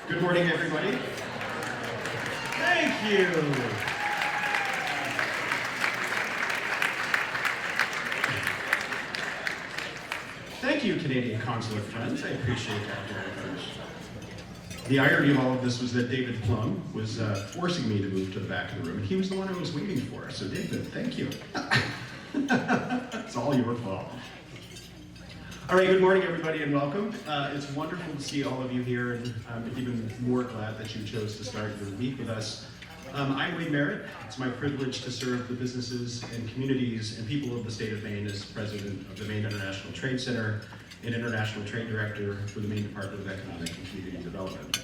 Good morning, everybody. Thank you. Thank you, Canadian consulate friends. I appreciate that very much. The irony of all of this was that David Plum was forcing me to move to the back of the room, and he was the one I was waiting for. So, David, thank you. It's all your fault. All right, good morning, everybody, and welcome. It's wonderful to see all of you here, and I'm even more glad that you chose to start your week with us. I'm Wayne Merritt. It's my privilege to serve the businesses and communities and people of the state of Maine as president of the Maine International Trade Center and international trade director for the Maine Department of Economic and Community Development.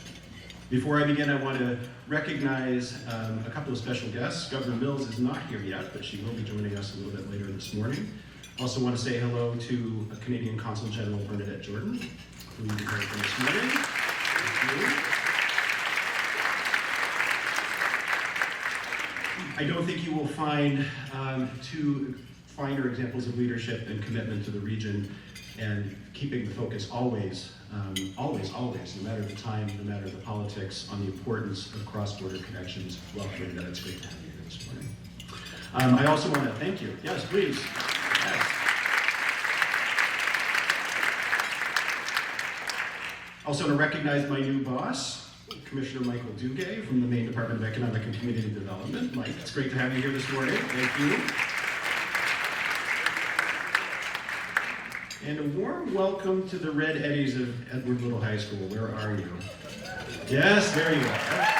Before I begin, I want to recognize a couple of special guests. Governor Mills is not here yet, but she will be joining us a little bit later this morning. Also want to say hello to Canadian Consul General Bernadette Jordan, who you heard from this morning. Thank you. I don't think you will find two finer examples of leadership and commitment to the region and keeping the focus always, no matter the time, no matter the politics, on the importance of cross-border connections. Welcome, Bernadette. It's great to have you here this morning. I also want to thank you. Yes, please. Yes. Also to recognize my new boss, Commissioner Michael Duguay from the Maine Department of Economic and Community Development. Mike, it's great to have you here this morning. Thank you. And a warm welcome to the Red Eddies of Edward Little High School. Where are you? Yes, there you are.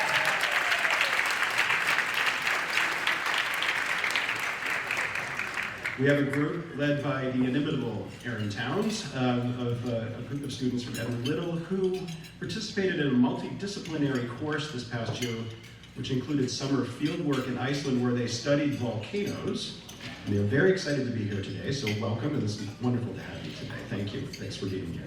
We have a group led by the inimitable Aaron Towns, of a group of students from Edward Little who participated in a multidisciplinary course this past year, which included summer fieldwork in Iceland where they studied volcanoes. And they're very excited to be here today, so welcome, and it's wonderful to have you today. Thank you. Thanks for being here.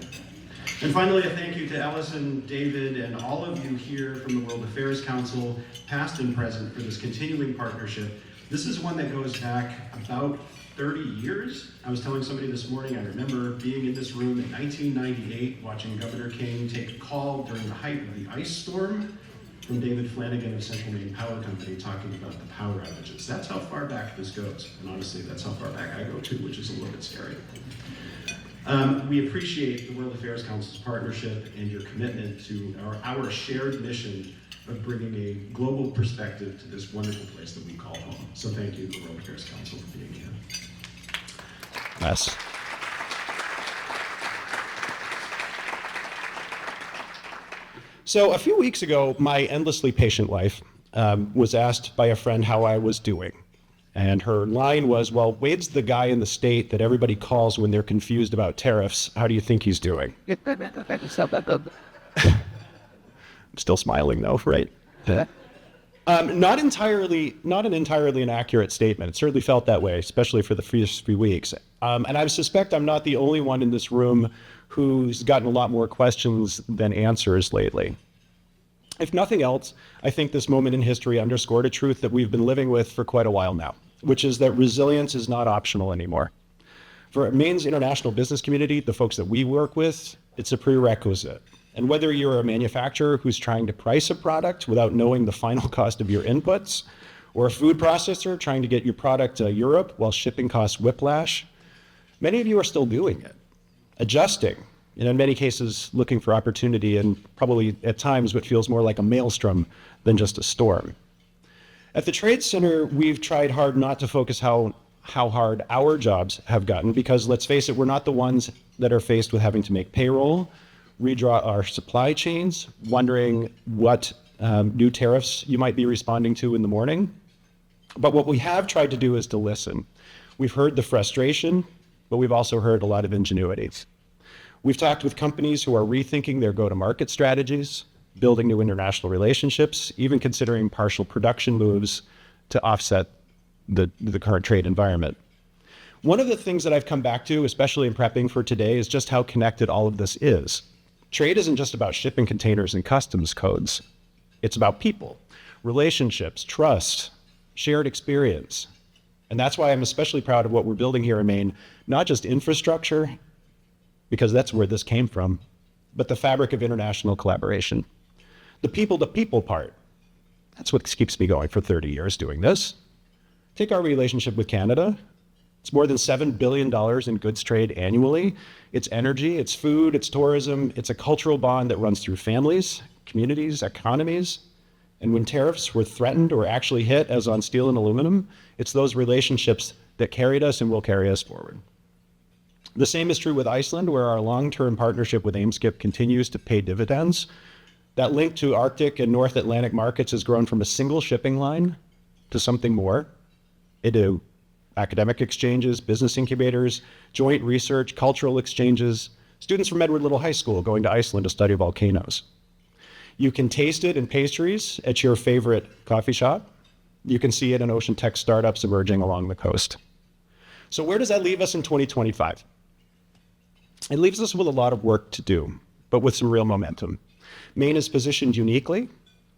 And finally, a thank you to Ellison, David, and all of you here from the World Affairs Council, past and present, for this continuing partnership. This is one that goes back about 30 years. I was telling somebody this morning, I remember being in this room in 1998, watching Governor King take a call during the height of the ice storm from David Flanagan of Central Maine Power Company talking about the power outages. That's how far back this goes. And honestly, that's how far back I go too, which is a little bit scary. We appreciate the World Affairs Council's partnership and your commitment to our shared mission of bringing a global perspective to this wonderful place that we call home. So thank you to the World Affairs Council for being here. Yes. So a few weeks ago, my endlessly patient wife was asked by a friend how I was doing. And her line was, well, Wade's the guy in the state that everybody calls when they're confused about tariffs. How do you think he's doing? I'm still smiling though, right? Not an entirely inaccurate statement. It certainly felt that way, especially for the first few weeks. And I suspect I'm not the only one in this room who's gotten a lot more questions than answers lately. If nothing else, I think this moment in history underscored a truth that we've been living with for quite a while now, which is that resilience is not optional anymore. For Maine's international business community, the folks that we work with, it's a prerequisite. And whether you're a manufacturer who's trying to price a product without knowing the final cost of your inputs, or a food processor trying to get your product to Europe while shipping costs whiplash, many of you are still doing it, adjusting, and in many cases looking for opportunity, and probably at times what feels more like a maelstrom than just a storm. At the Trade Center, we've tried hard not to focus how hard our jobs have gotten, because let's face it, we're not the ones that are faced with having to make payroll, redraw our supply chains, wondering what new tariffs you might be responding to in the morning. But what we have tried to do is to listen. We've heard the frustration, but we've also heard a lot of ingenuity. We've talked with companies who are rethinking their go-to-market strategies, building new international relationships, even considering partial production moves to offset the current trade environment. One of the things that I've come back to, especially in prepping for today, is just how connected all of this is. Trade isn't just about shipping containers and customs codes. It's about people, relationships, trust, shared experience. And that's why I'm especially proud of what we're building here in Maine, not just infrastructure, because that's where this came from, but the fabric of international collaboration. The people-to-people part, that's what keeps me going for 30 years doing this. Take our relationship with Canada. It's more than $7 billion in goods trade annually. It's energy, it's food, it's tourism, it's a cultural bond that runs through families, communities, economies. And when tariffs were threatened or actually hit, as on steel and aluminum, it's those relationships that carried us and will carry us forward. The same is true with Iceland, where our long-term partnership with Eimskip continues to pay dividends. That link to Arctic and North Atlantic markets has grown from a single shipping line to something more, into academic exchanges, business incubators, joint research, cultural exchanges, students from Edward Little High School going to Iceland to study volcanoes. You can taste it in pastries at your favorite coffee shop. You can see it in ocean tech startups emerging along the coast. So where does that leave us in 2025? It leaves us with a lot of work to do, but with some real momentum. Maine is positioned uniquely.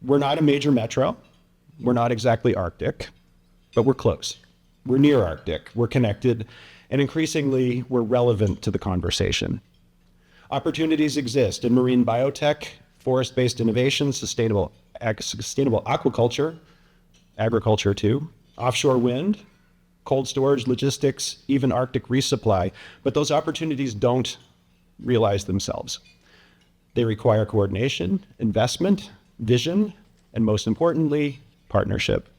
We're not a major metro. We're not exactly Arctic, but we're close. We're near Arctic, we're connected, and increasingly, we're relevant to the conversation. Opportunities exist in marine biotech, forest-based innovation, sustainable aquaculture, agriculture too, offshore wind, cold storage, logistics, even Arctic resupply, but those opportunities don't realize themselves. They require coordination, investment, vision, and most importantly, partnership.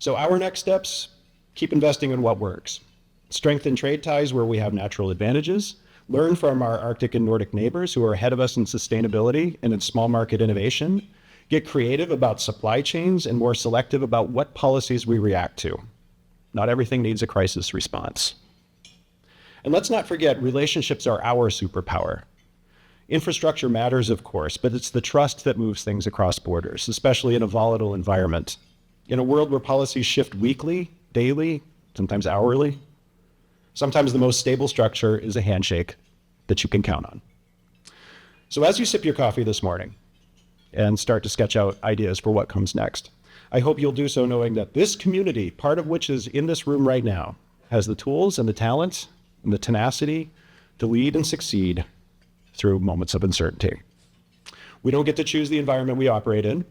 So our next steps, keep investing in what works. Strengthen trade ties where we have natural advantages. Learn from our Arctic and Nordic neighbors who are ahead of us in sustainability and in small market innovation. Get creative about supply chains and more selective about what policies we react to. Not everything needs a crisis response. And let's not forget, relationships are our superpower. Infrastructure matters, of course, but it's the trust that moves things across borders, especially in a volatile environment. In a world where policies shift weekly, daily, sometimes hourly, sometimes the most stable structure is a handshake that you can count on. So as you sip your coffee this morning and start to sketch out ideas for what comes next, I hope you'll do so knowing that this community, part of which is in this room right now, has the tools and the talent and the tenacity to lead and succeed through moments of uncertainty. We don't get to choose the environment we operate in,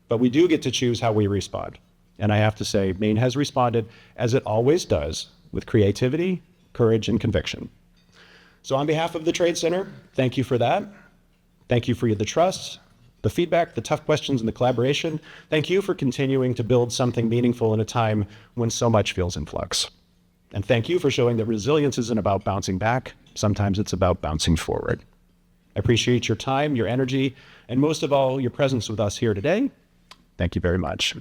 but we do get to choose how we respond. And I have to say, Maine has responded, as it always does, with creativity, courage, and conviction. So on behalf of the Trade Center, thank you for that. Thank you for the trust, the feedback, the tough questions, and the collaboration. Thank you for continuing to build something meaningful in a time when so much feels in flux. And thank you for showing that resilience isn't about bouncing back. Sometimes it's about bouncing forward. I appreciate your time, your energy, and most of all, your presence with us here today. Thank you very much.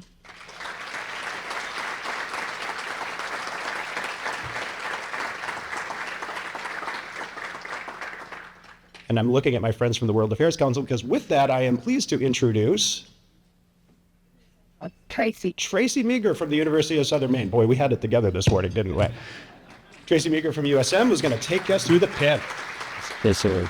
And I'm looking at my friends from the World Affairs Council because with that, I am pleased to introduce Tracy Meager from the University of Southern Maine. Boy, we had it together this morning, didn't we? Tracy Meager from USM was going to take us through the pit. Yes, sir.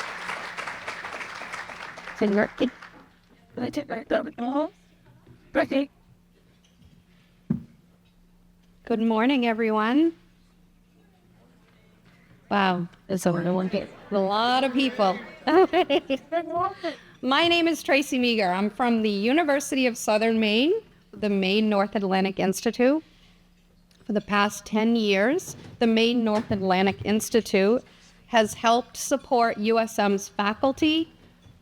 Good morning, everyone. Wow, there's a lot of people. My name is Tracy Meager. I'm from the University of Southern Maine, the Maine North Atlantic Institute. For the past 10 years, the Maine North Atlantic Institute has helped support USM's faculty,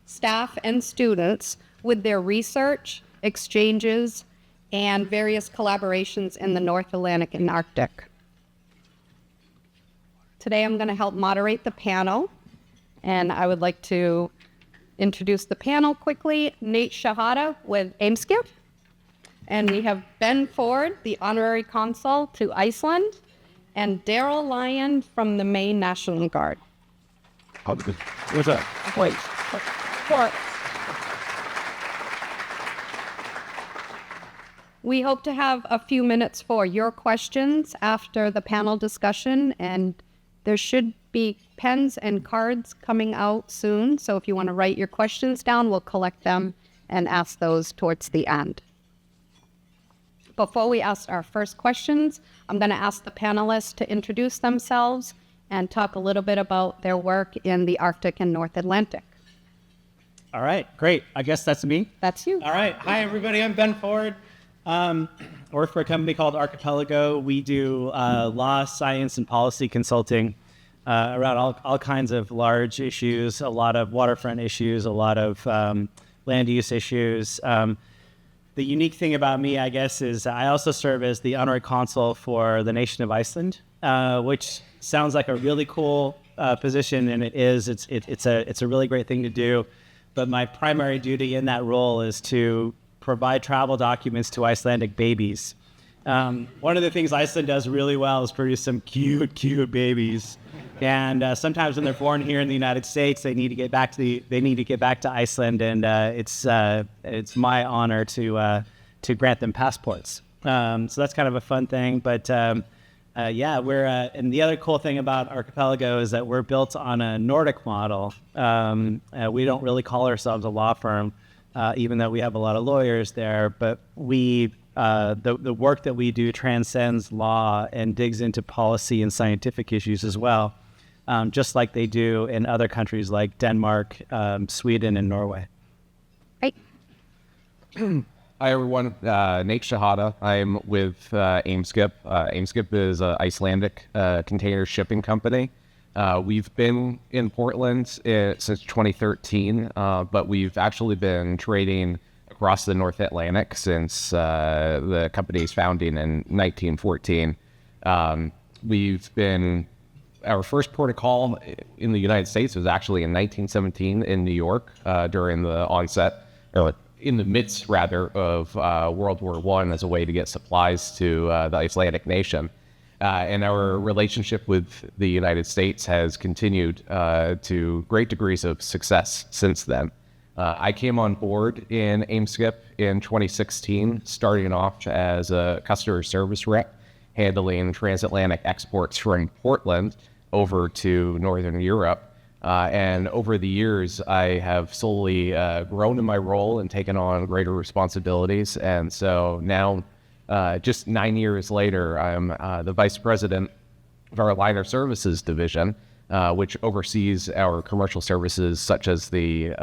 staff, and students with their research, exchanges, and various collaborations in the North Atlantic and Arctic. Today I'm going to help moderate the panel, and I would like to introduce the panel quickly. Nate Shahada with Eimskip, and we have Ben Ford, the Honorary Consul to Iceland, and Daryl Lyon from the Maine National Guard. What's up? Wait. We hope to have a few minutes for your questions after the panel discussion, and there should be pens and cards coming out soon. So if you want to write your questions down, we'll collect them and ask those towards the end. Before we ask our first questions, I'm going to ask the panelists to introduce themselves and talk a little bit about their work in the Arctic and North Atlantic. All right, great. I guess that's me. That's you. All right. Hi, everybody. I'm Ben Ford. I work for a company called Archipelago. We do law, science, and policy consulting around all kinds of large issues, a lot of waterfront issues, a lot of land use issues. The unique thing about me, I guess, is I also serve as the honorary consul for the nation of Iceland, which sounds like a really cool position, and it is. It's a really great thing to do. But my primary duty in that role is to provide travel documents to Icelandic babies. One of the things Iceland does really well is produce some cute babies. And sometimes when they're born here in the United States, they need to get back to Iceland, and it's my honor to grant them passports. So that's kind of a fun thing. But we're and the other cool thing about Archipelago is that we're built on a Nordic model. We don't really call ourselves a law firm, even though we have a lot of lawyers there. But the work that we do transcends law and digs into policy and scientific issues as well, just like they do in other countries like Denmark, Sweden, and Norway. Right. Hi, everyone. Nate Shahada. I'm with Aimskip. Aimskip is an Icelandic container shipping company. We've been in Portland since 2013, but we've actually been trading across the North Atlantic since the company's founding in 1914. Our first port of call in the United States was actually in 1917 in New York during the in the midst, of World War I as a way to get supplies to the Icelandic nation. And our relationship with the United States has continued to great degrees of success since then. I came on board in Aimskip in 2016, starting off as a customer service rep, handling transatlantic exports from Portland over to Northern Europe. And over the years, I have slowly grown in my role and taken on greater responsibilities. And so now, just 9 years later, I'm the vice president of our liner services division, which oversees our commercial services, such as the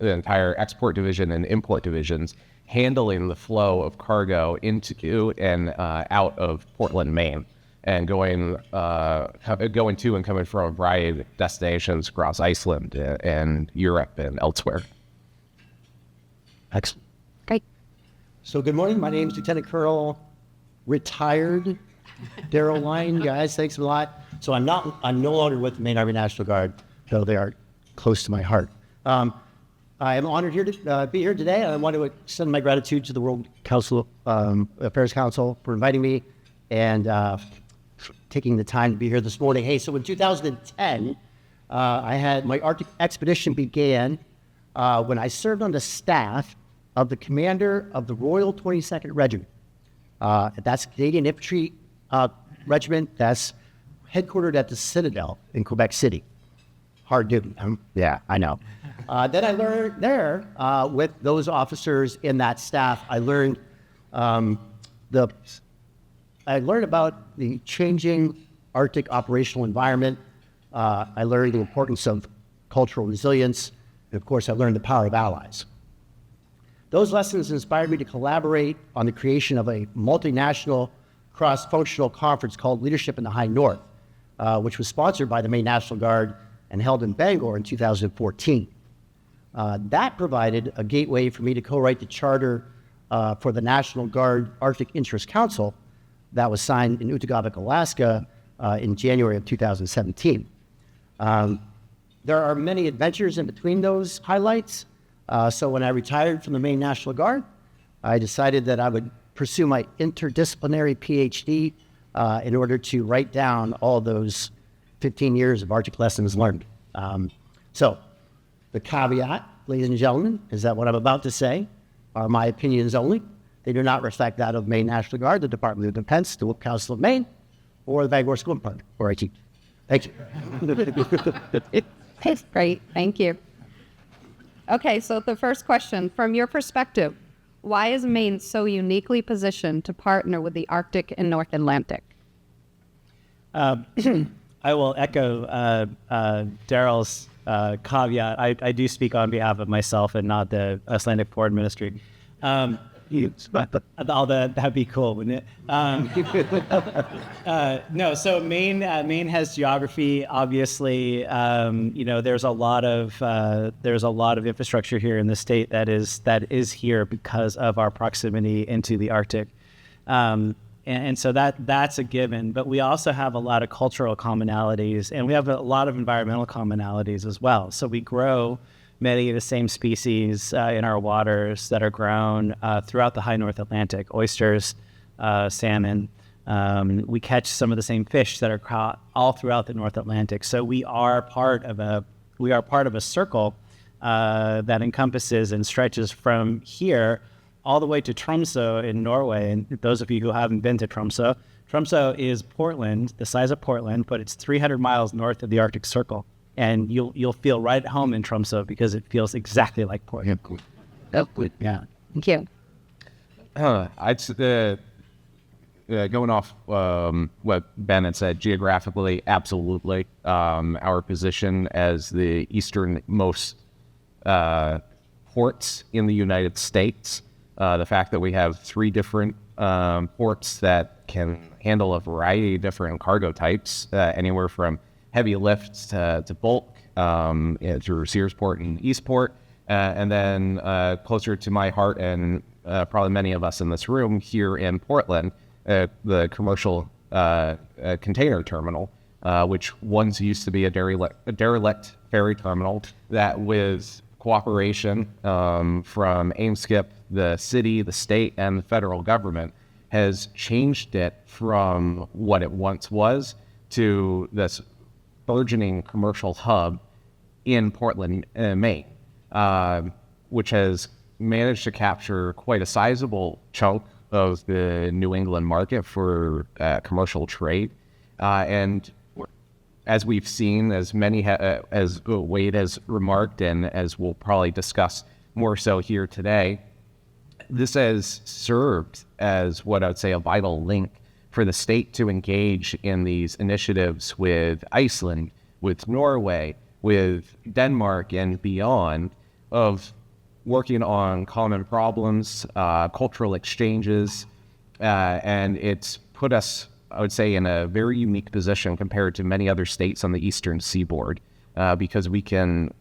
entire export division and import divisions, handling the flow of cargo into and out of Portland, Maine, and going to and coming from a variety of destinations across Iceland and Europe and elsewhere. Excellent. Great. So good morning. My name is Lieutenant Colonel retired Daryl Lyon. Guys, thanks a lot. So I'm no longer with the Maine Army National Guard, though they are close to my heart. I am honored here to be here today. I want to extend my gratitude to the World Affairs Council for inviting me and taking the time to be here this morning. Hey, so in 2010, I had my Arctic expedition began when I served on the staff of the commander of the Royal 22nd Regiment. That's a Canadian Infantry Regiment that's headquartered at the Citadel in Quebec City. Hard duty. Yeah, I know. Then I learned there with those officers in that staff, I learned about the changing Arctic operational environment. I learned the importance of cultural resilience. And of course, I learned the power of allies. Those lessons inspired me to collaborate on the creation of a multinational cross-functional conference called Leadership in the High North, which was sponsored by the Maine National Guard and held in Bangor in 2014. That provided a gateway for me to co-write the charter for the National Guard Arctic Interest Council that was signed in Utqiagvik, Alaska in January of 2017. There are many adventures in between those highlights. So when I retired from the Maine National Guard, I decided that I would pursue my interdisciplinary PhD in order to write down all those 15 years of Arctic lessons learned. So the caveat, ladies and gentlemen, is that what I'm about to say are my opinions only. They do not reflect that of Maine National Guard, the Department of Defense, the Wolf Council of Maine, or the Bangor School Department, where I teach. Thank you. It's great. Thank you. Okay, so the first question, from your perspective, why is Maine so uniquely positioned to partner with the Arctic and North Atlantic? I will echo Daryl's caveat. I do speak on behalf of myself and not the Icelandic Foreign Ministry. Although that'd be cool, wouldn't it? No, so Maine has geography. Obviously, there's a lot of infrastructure here in the state that is here because of our proximity into the Arctic. And so that's a given, but we also have a lot of cultural commonalities, and we have a lot of environmental commonalities as well. So we grow many of the same species in our waters that are grown throughout the high North Atlantic: oysters, salmon. We catch some of the same fish that are caught all throughout the North Atlantic. So we are part of a circle that encompasses and stretches from here all the way to Tromsø in Norway. And those of you who haven't been to Tromsø, Tromsø is Portland, the size of Portland, but it's 300 miles north of the Arctic Circle. And you'll feel right at home in Tromsø because it feels exactly like Portland. Yeah. Thank you. Going off what Ben had said, geographically, absolutely. Our position as the easternmost ports in the United States, the fact that we have 3 different ports that can handle a variety of different cargo types, anywhere from heavy lifts to bulk, through Searsport and Eastport, and then closer to my heart and probably many of us in this room here in Portland, the commercial container terminal, which once used to be a derelict ferry terminal that, with cooperation from AIMSCIP, the city, the state, and the federal government, has changed it from what it once was to this burgeoning commercial hub in Portland, Maine, which has managed to capture quite a sizable chunk of the New England market for commercial trade. And as we've seen, as many as Wade has remarked, and as we'll probably discuss more so here today, this has served as what I would say a vital link for the state to engage in these initiatives with Iceland, with Norway, with Denmark, and beyond, of working on common problems, cultural exchanges, and it's put us, I would say, in a very unique position compared to many other states on the eastern seaboard, because we can,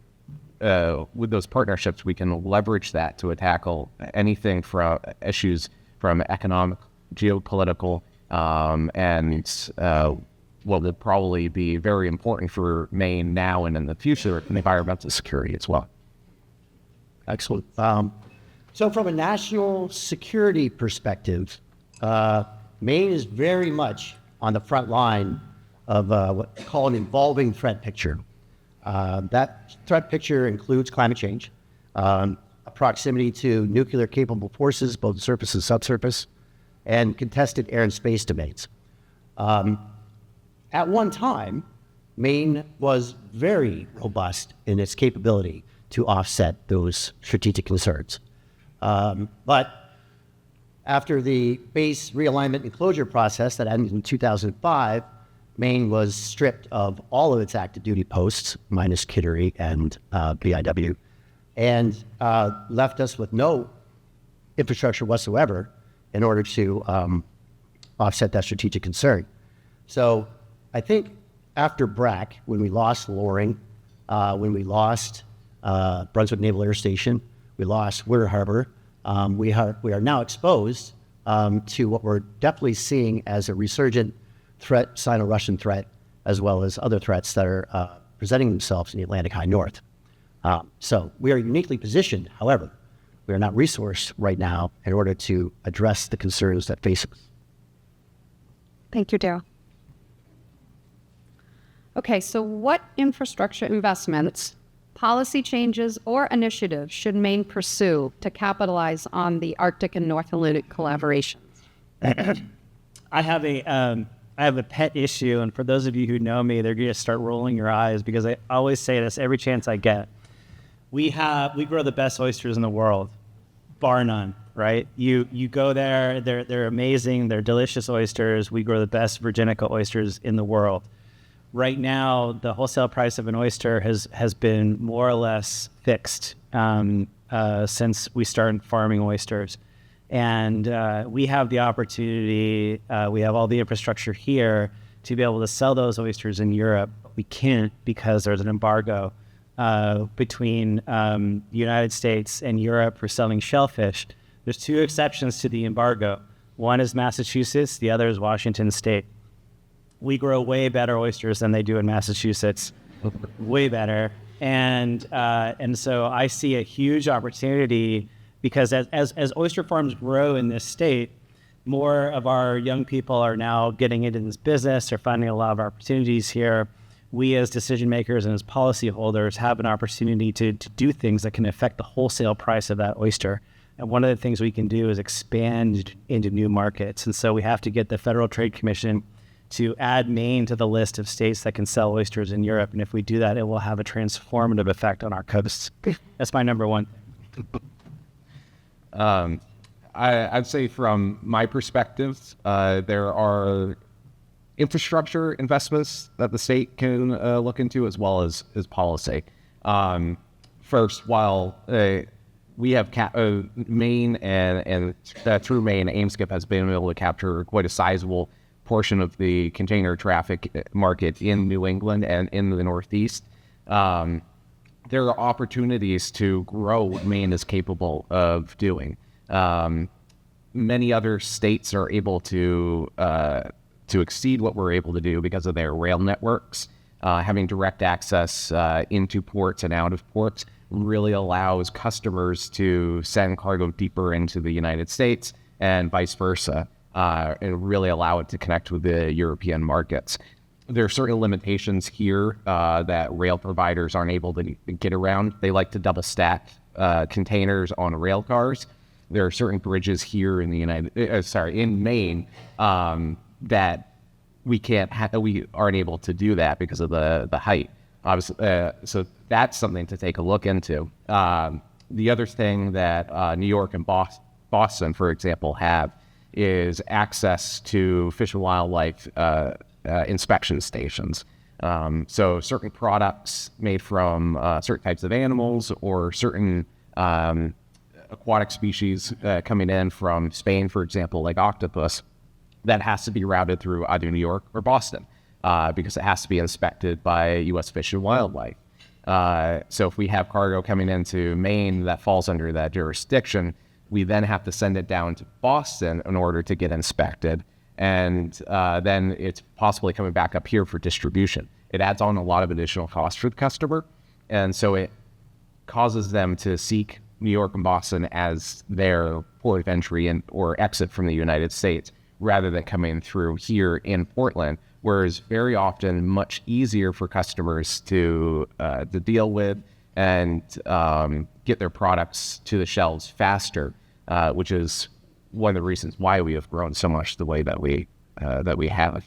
with those partnerships, we can leverage that to tackle anything from issues from economic, geopolitical, and what will probably be very important for Maine now and in the future, environmental security as well. Excellent. So from a national security perspective, Maine is very much on the front line of what we call an evolving threat picture. That threat picture includes climate change, a proximity to nuclear-capable forces, both surface and subsurface, and contested air and space domains. At one time, Maine was very robust in its capability to offset those strategic concerns. But after the base realignment and closure process that ended in 2005, Maine was stripped of all of its active duty posts, minus Kittery and BIW, and left us with no infrastructure whatsoever in order to offset that strategic concern. So I think after BRAC, when we lost Loring, when we lost Brunswick Naval Air Station, we lost Winter Harbor, we are now exposed to what we're definitely seeing as a resurgent threat, Sino-Russian threat, as well as other threats that are presenting themselves in the Atlantic High North. So we are uniquely positioned. However, we are not resourced right now in order to address the concerns that face us. Thank you, Daryl. Okay, so what infrastructure investments, policy changes, or initiatives should Maine pursue to capitalize on the Arctic and North Atlantic collaborations? I have a pet issue, and for those of you who know me, they're going to start rolling your eyes because I always say this every chance I get. We grow the best oysters in the world, bar none, right? You go there, they're amazing, they're delicious oysters. We grow the best Virginica oysters in the world. right now, the wholesale price of an oyster has been more or less fixed since we started farming oysters. And we have the opportunity, we have all the infrastructure here to be able to sell those oysters in Europe. We can't because there's an embargo between the United States and Europe for selling shellfish. There's two exceptions to the embargo. One is Massachusetts, the other is Washington State. We grow way better oysters than they do in Massachusetts, way better. And so I see a huge opportunity because as oyster farms grow in this state, more of our young people are now getting into this business. They're finding a lot of opportunities here. We as decision makers and as policyholders have an opportunity to do things that can affect the wholesale price of that oyster. And one of the things we can do is expand into new markets. And so we have to get the Federal Trade Commission to add Maine to the list of states that can sell oysters in Europe. And if we do that, it will have a transformative effect on our coasts. That's my number one. I'd say from my perspective, there are infrastructure investments that the state can look into as well as policy. First, while we have Maine and through Maine, AIMSCIP has been able to capture quite a sizable portion of the container traffic market in New England and in the Northeast. There are opportunities to grow what Maine is capable of doing. Many other states are able to exceed what we're able to do because of their rail networks. Having direct access into ports and out of ports really allows customers to send cargo deeper into the United States and vice versa, and really allow it to connect with the European markets. There are certain limitations here that rail providers aren't able to get around. They like to double stack containers on rail cars. There are certain bridges here in the in Maine that we aren't able to do that because of the height. Obviously, so that's something to take a look into. The other thing that New York and Boston, for example, have is access to Fish and Wildlife inspection stations. So certain products made from certain types of animals or certain aquatic species coming in from Spain, for example, like octopus, that has to be routed through either New York or Boston because it has to be inspected by U.S. Fish and Wildlife. So if we have cargo coming into Maine that falls under that jurisdiction, we then have to send it down to Boston in order to get inspected. And then it's possibly coming back up here for distribution. It adds on a lot of additional cost for the customer. And so it causes them to seek New York and Boston as their port of entry or exit from the United States, rather than coming through here in Portland, where it's very often much easier for customers to deal with and get their products to the shelves faster, which is one of the reasons why we have grown so much the way that we have.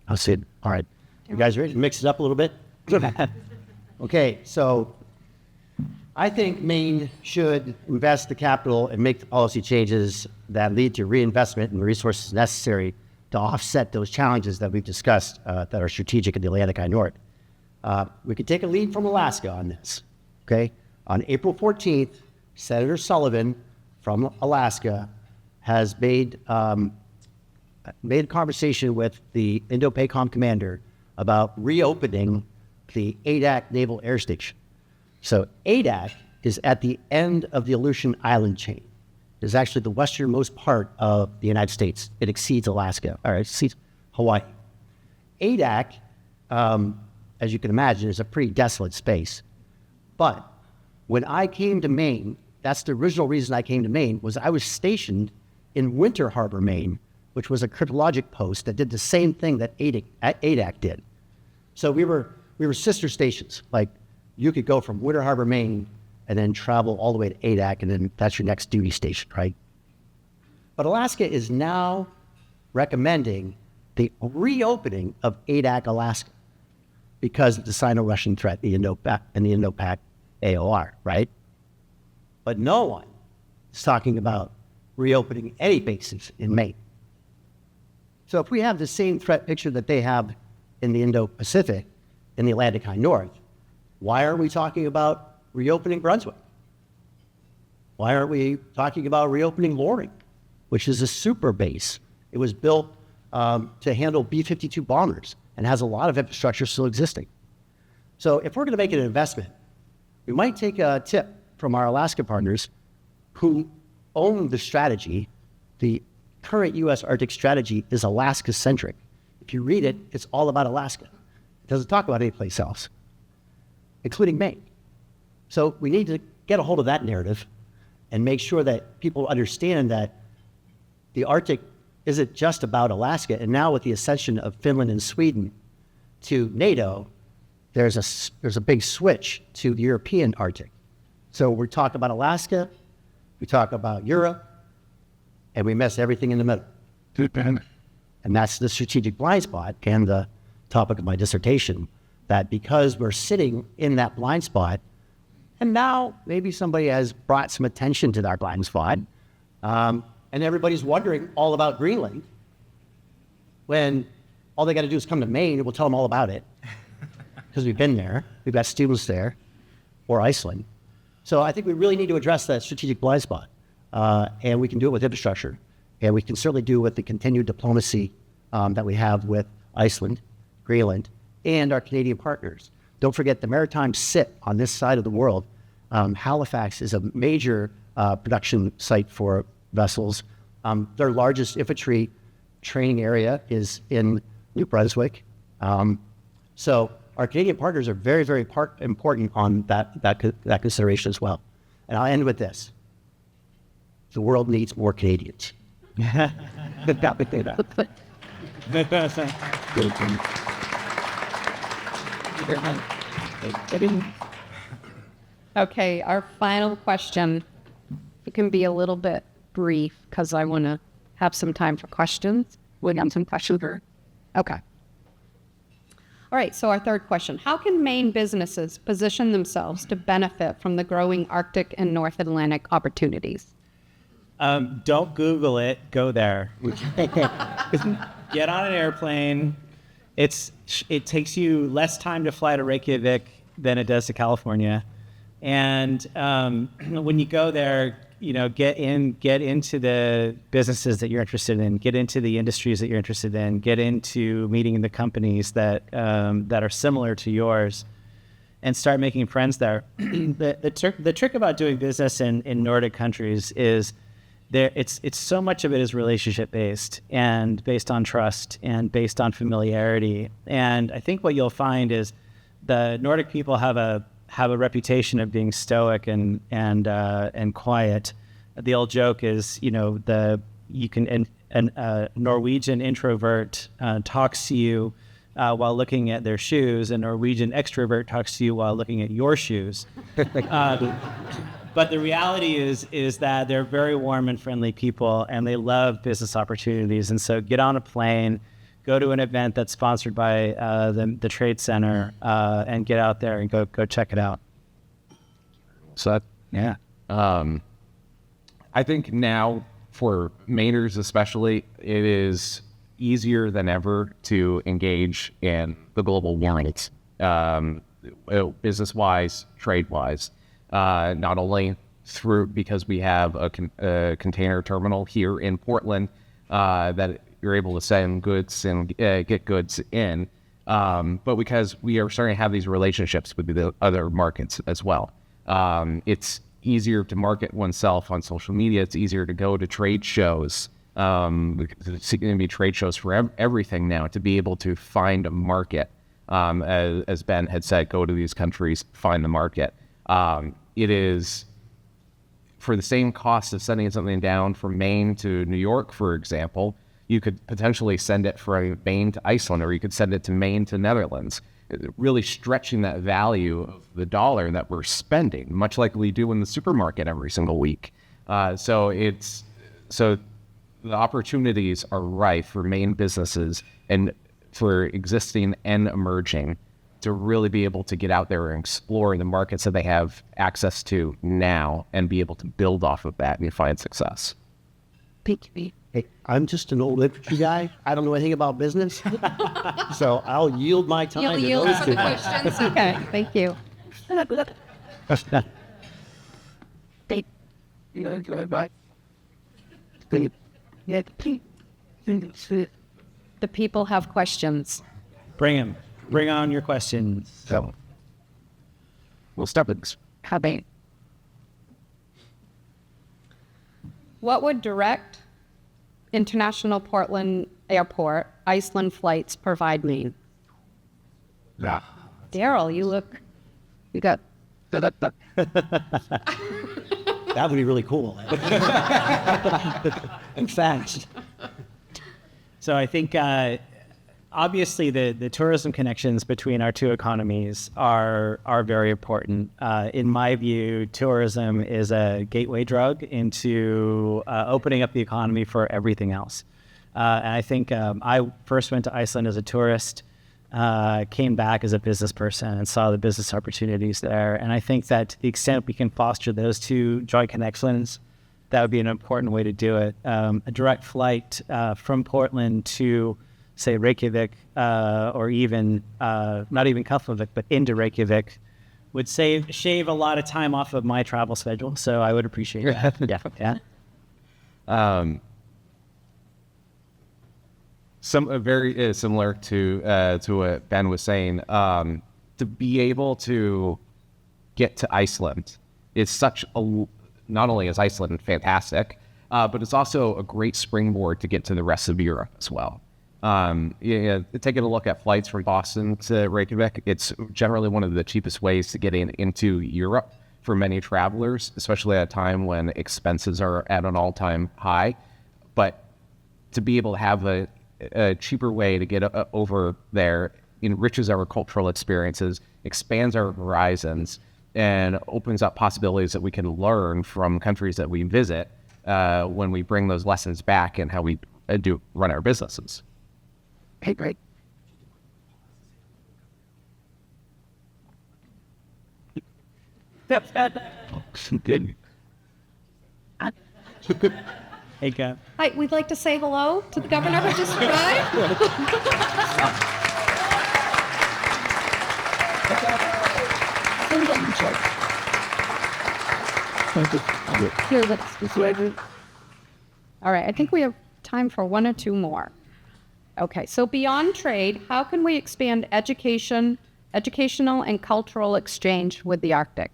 I'll see it. All right. You guys ready to mix it up a little bit? Okay, so I think Maine should invest the capital and make the policy changes that lead to reinvestment in the resources necessary to offset those challenges that we've discussed that are strategic in the Atlantic High North. We could take a lead from Alaska on this, okay? On April 14th, Senator Sullivan from Alaska has made a conversation with the Indo-PACOM commander about reopening the Adak Naval Air Station. So Adak is at the end of the Aleutian Island chain. It is actually the westernmost part of the United States. It exceeds Alaska, or it exceeds Hawaii. Adak, as you can imagine, is a pretty desolate space. But when I came to Maine, that's the original reason I came to Maine, was I was stationed in Winter Harbor, Maine, which was a cryptologic post that did the same thing that Adak did. So we were sister stations. Like, you could go from Winter Harbor, Maine, and then travel all the way to Adak, and then that's your next duty station, right? But Alaska is now recommending the reopening of Adak, Alaska, because of the Sino-Russian threat, the Indo-Pac AOR, right? But no one is talking about reopening any bases in Maine. So if we have the same threat picture that they have in the Indo-Pacific, in the Atlantic High North. Why aren't we talking about reopening Brunswick? Why aren't we talking about reopening Loring, which is a super base? It was built to handle B-52 bombers and has a lot of infrastructure still existing. So if we're going to make an investment, we might take a tip from our Alaska partners who own the strategy. The current U.S. Arctic strategy is Alaska-centric. If you read it, it's all about Alaska. It doesn't talk about any place else, including Maine. So we need to get a hold of that narrative and make sure that people understand that the Arctic isn't just about Alaska. And now with the ascension of Finland and Sweden to NATO, there's a big switch to the European Arctic. So we talk about Alaska, we talk about Europe, and we miss everything in the middle. And that's the strategic blind spot and the topic of my dissertation, that because we're sitting in that blind spot, and now maybe somebody has brought some attention to that blind spot, and everybody's wondering all about Greenland, when all they got to do is come to Maine and we'll tell them all about it, because we've been there, we've got students there, or Iceland. So I think we really need to address that strategic blind spot, and we can do it with infrastructure, and we can certainly do it with the continued diplomacy that we have with Iceland, Greenland, and our Canadian partners. Don't forget, the Maritimes sit on this side of the world. Halifax is a major production site for vessels. Their largest infantry training area is in New Brunswick. So our Canadian partners are very, very important on that consideration as well. And I'll end with this. The world needs more Canadians. Okay, our final question. It can be a little bit brief because I want to have some time for questions. We got some questions. Okay. All right, so our third question. How can Maine businesses position themselves to benefit from the growing Arctic and North Atlantic opportunities? Don't Google it. Go there. Get on an airplane. It takes you less time to fly to Reykjavik than it does to California. And when you go there, get into the businesses that you're interested in, get into the industries that you're interested in, get into meeting the companies that are similar to yours, and start making friends there. The trick about doing business in Nordic countries is it's so much of it is relationship based and based on trust and based on familiarity. And I think what you'll find is the Nordic people have a reputation of being stoic and quiet. The old joke is, a Norwegian introvert talks to you while looking at their shoes, and Norwegian extrovert talks to you while looking at your shoes. But the reality is that they're very warm and friendly people, and they love business opportunities. And so get on a plane, go to an event that's sponsored by the Trade Center, and get out there and go check it out. So Yeah. I think now for Mainers especially, it is easier than ever to engage in the global markets, business-wise, trade-wise. Not only because we have a container terminal here in Portland that you're able to send goods and get goods in, but because we are starting to have these relationships with the other markets as well. It's easier to market oneself on social media. It's easier to go to trade shows. It's going to be trade shows for everything now, to be able to find a market. As Ben had said, go to these countries, find the market. It is for the same cost of sending something down from Maine to New York, for example. You could potentially send it from Maine to Iceland, or you could send it to Maine to Netherlands, really stretching that value of the dollar that we're spending, much like we do in the supermarket every single week. So the opportunities are rife for Maine businesses and for existing and emerging to really be able to get out there and explore the markets that they have access to now and be able to build off of that and find success. Hey, I'm just an old infantry guy. I don't know anything about business. So I'll yield my time You'll to yield those for two. the questions? Okay, thank you. The people have questions. Bring him. Bring on your questions. So we'll start with this. What would direct International Portland Airport Iceland flights provide Maine? Yeah. Daryl, you got That would be really cool. And fast. So I think obviously the tourism connections between our two economies are very important. In my view, tourism is a gateway drug into opening up the economy for everything else. And I think I first went to Iceland as a tourist, came back as a business person and saw the business opportunities there. And I think that to the extent we can foster those two joint connections, that would be an important way to do it. A direct flight from Portland to, say, Reykjavik, or even not even Keflavik, but into Reykjavik, would shave a lot of time off of my travel schedule. So I would appreciate that. Yeah. Very similar to what Ben was saying. To be able to get to Iceland is such a, not only is Iceland fantastic, but it's also a great springboard to get to the rest of Europe as well. Taking a look at flights from Boston to Reykjavik, it's generally one of the cheapest ways to get into Europe for many travelers, especially at a time when expenses are at an all-time high. But to be able to have a cheaper way to get over there enriches our cultural experiences, expands our horizons, and opens up possibilities that we can learn from countries that we visit when we bring those lessons back and how we do run our businesses. Hey, great. Good. Hey, Gav. Hi, we'd like to say hello to the governor who just arrived. All right, I think we have time for one or two more. Okay, so beyond trade, how can we expand educational and cultural exchange with the Arctic?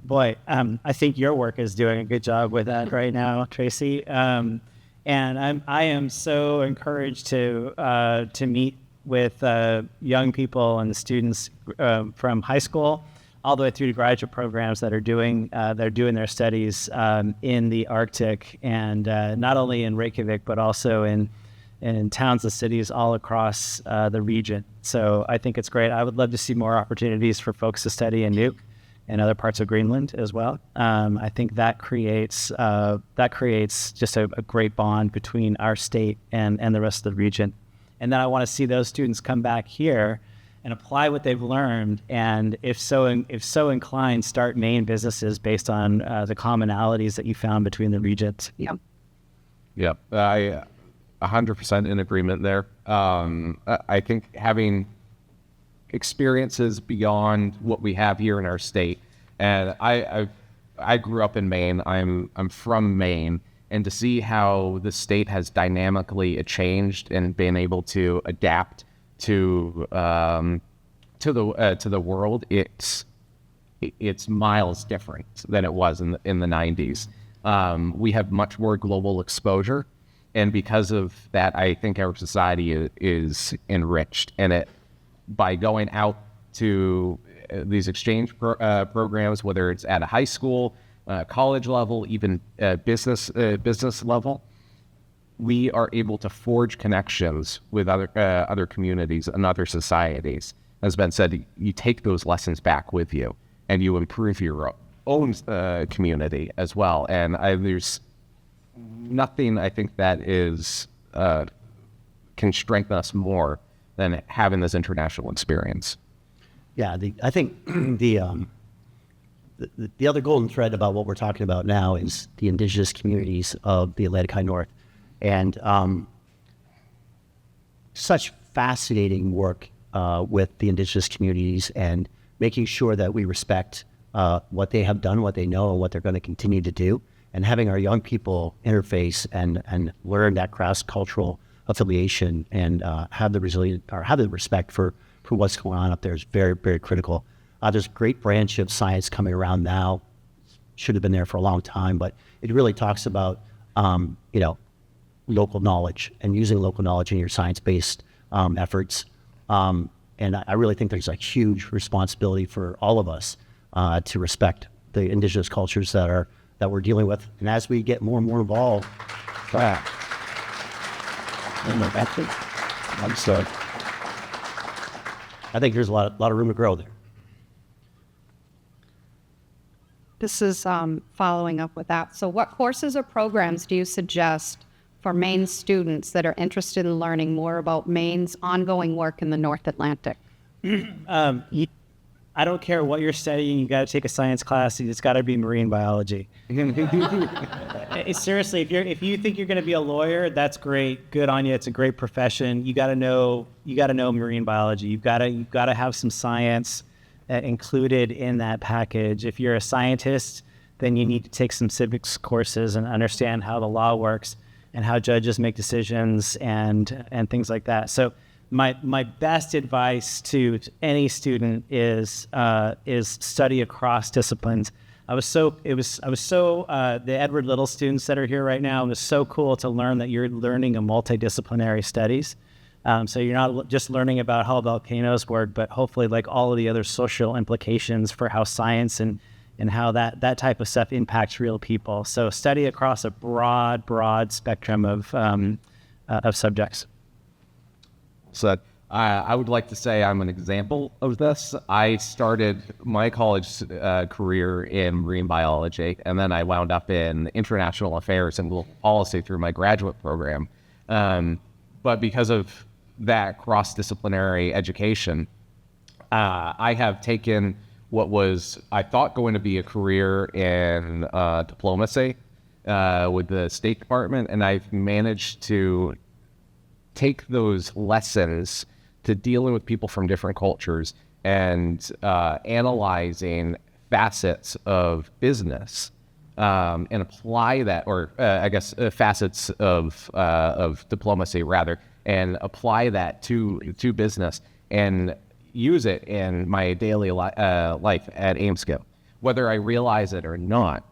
Boy, I think your work is doing a good job with that right now, Tracy. And I am so encouraged to meet with young people and students from high school all the way through to graduate programs that are doing their studies in the Arctic, and not only in Reykjavik but also in towns and cities all across the region. So I think it's great. I would love to see more opportunities for folks to study in Nuuk and other parts of Greenland as well. I think that creates just a great bond between our state and the rest of the region. And then I want to see those students come back here and apply what they've learned, and if so inclined, start Maine businesses based on the commonalities that you found between the regions. Yeah, I 100% in agreement there. I think having experiences beyond what we have here in our state, and I grew up in Maine. I'm from Maine, and to see how the state has dynamically changed and been able to adapt to the world, it's miles different than it was in the 90s. We have much more global exposure, and because of that, I think our society is enriched. And by going out to these exchange programs, whether it's at a high school, college level, even business level, we are able to forge connections with other communities and other societies. As Ben said, you take those lessons back with you, and you improve your own community as well. And there's nothing I think that can strengthen us more than having this international experience. Yeah, I think the the other golden thread about what we're talking about now is the indigenous communities of the Atlantic High North. And such fascinating work with the indigenous communities and making sure that we respect what they have done, what they know, and what they're going to continue to do, and having our young people interface and learn that cross-cultural affiliation and have the respect for what's going on up there is very, very critical. There's a great branch of science coming around now. Should have been there for a long time, but it really talks about, local knowledge and using local knowledge in your science-based efforts. And I really think there's a huge responsibility for all of us to respect the indigenous cultures that we're dealing with. And as we get more and more involved, I think there's a lot of room to grow there. This is following up with that. So what courses or programs do you suggest for Maine students that are interested in learning more about Maine's ongoing work in the North Atlantic? I don't care what you're studying, you got to take a science class. It's got to be marine biology. Seriously, if you think you're going to be a lawyer, that's great. Good on you. It's a great profession. You got to know marine biology. You've got to have some science included in that package. If you're a scientist, then you need to take some civics courses and understand how the law works and how judges make decisions and things like that. So my best advice to any student is study across disciplines. The Edward Little students that are here right now, it was so cool to learn that you're learning a multidisciplinary studies. So you're not just learning about how volcanoes work, but hopefully like all of the other social implications for how science and how that type of stuff impacts real people. So study across a broad spectrum of subjects. So I would like to say I'm an example of this. I started my college career in marine biology, and then I wound up in international affairs and global policy through my graduate program. But because of that cross-disciplinary education, I have taken what was, I thought, going to be a career in diplomacy with the State Department, and I've managed to take those lessons to dealing with people from different cultures and analyzing facets of business and apply that, or facets of diplomacy rather, and apply that to business and use it in my daily life at AIMSCO. Whether I realize it or not,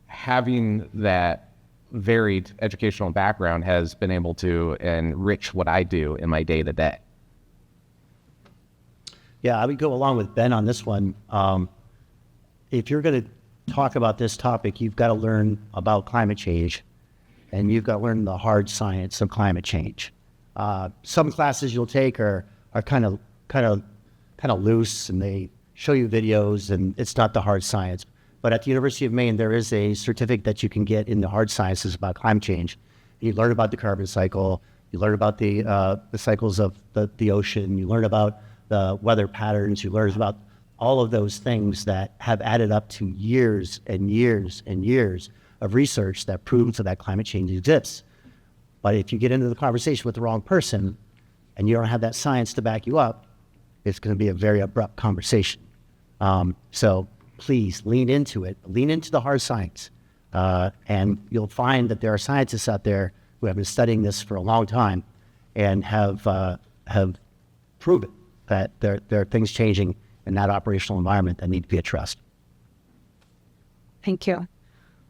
having that varied educational background has been able to enrich what I do in my day-to-day. Yeah, I would go along with Ben on this one. If you're going to talk about this topic, you've got to learn about climate change, and you've got to learn the hard science of climate change. Some classes you'll take are kind of loose, and they show you videos, and it's not the hard science. But at the University of Maine, there is a certificate that you can get in the hard sciences about climate change. You learn about the carbon cycle. You learn about the cycles of the ocean. You learn about the weather patterns. You learn about all of those things that have added up to years and years and years of research that proves that climate change exists. But if you get into the conversation with the wrong person and you don't have that science to back you up, it's going to be a very abrupt conversation. So please lean into it. Lean into the hard science. And you'll find that there are scientists out there who have been studying this for a long time and have proven that there are things changing in that operational environment that need to be addressed. Thank you.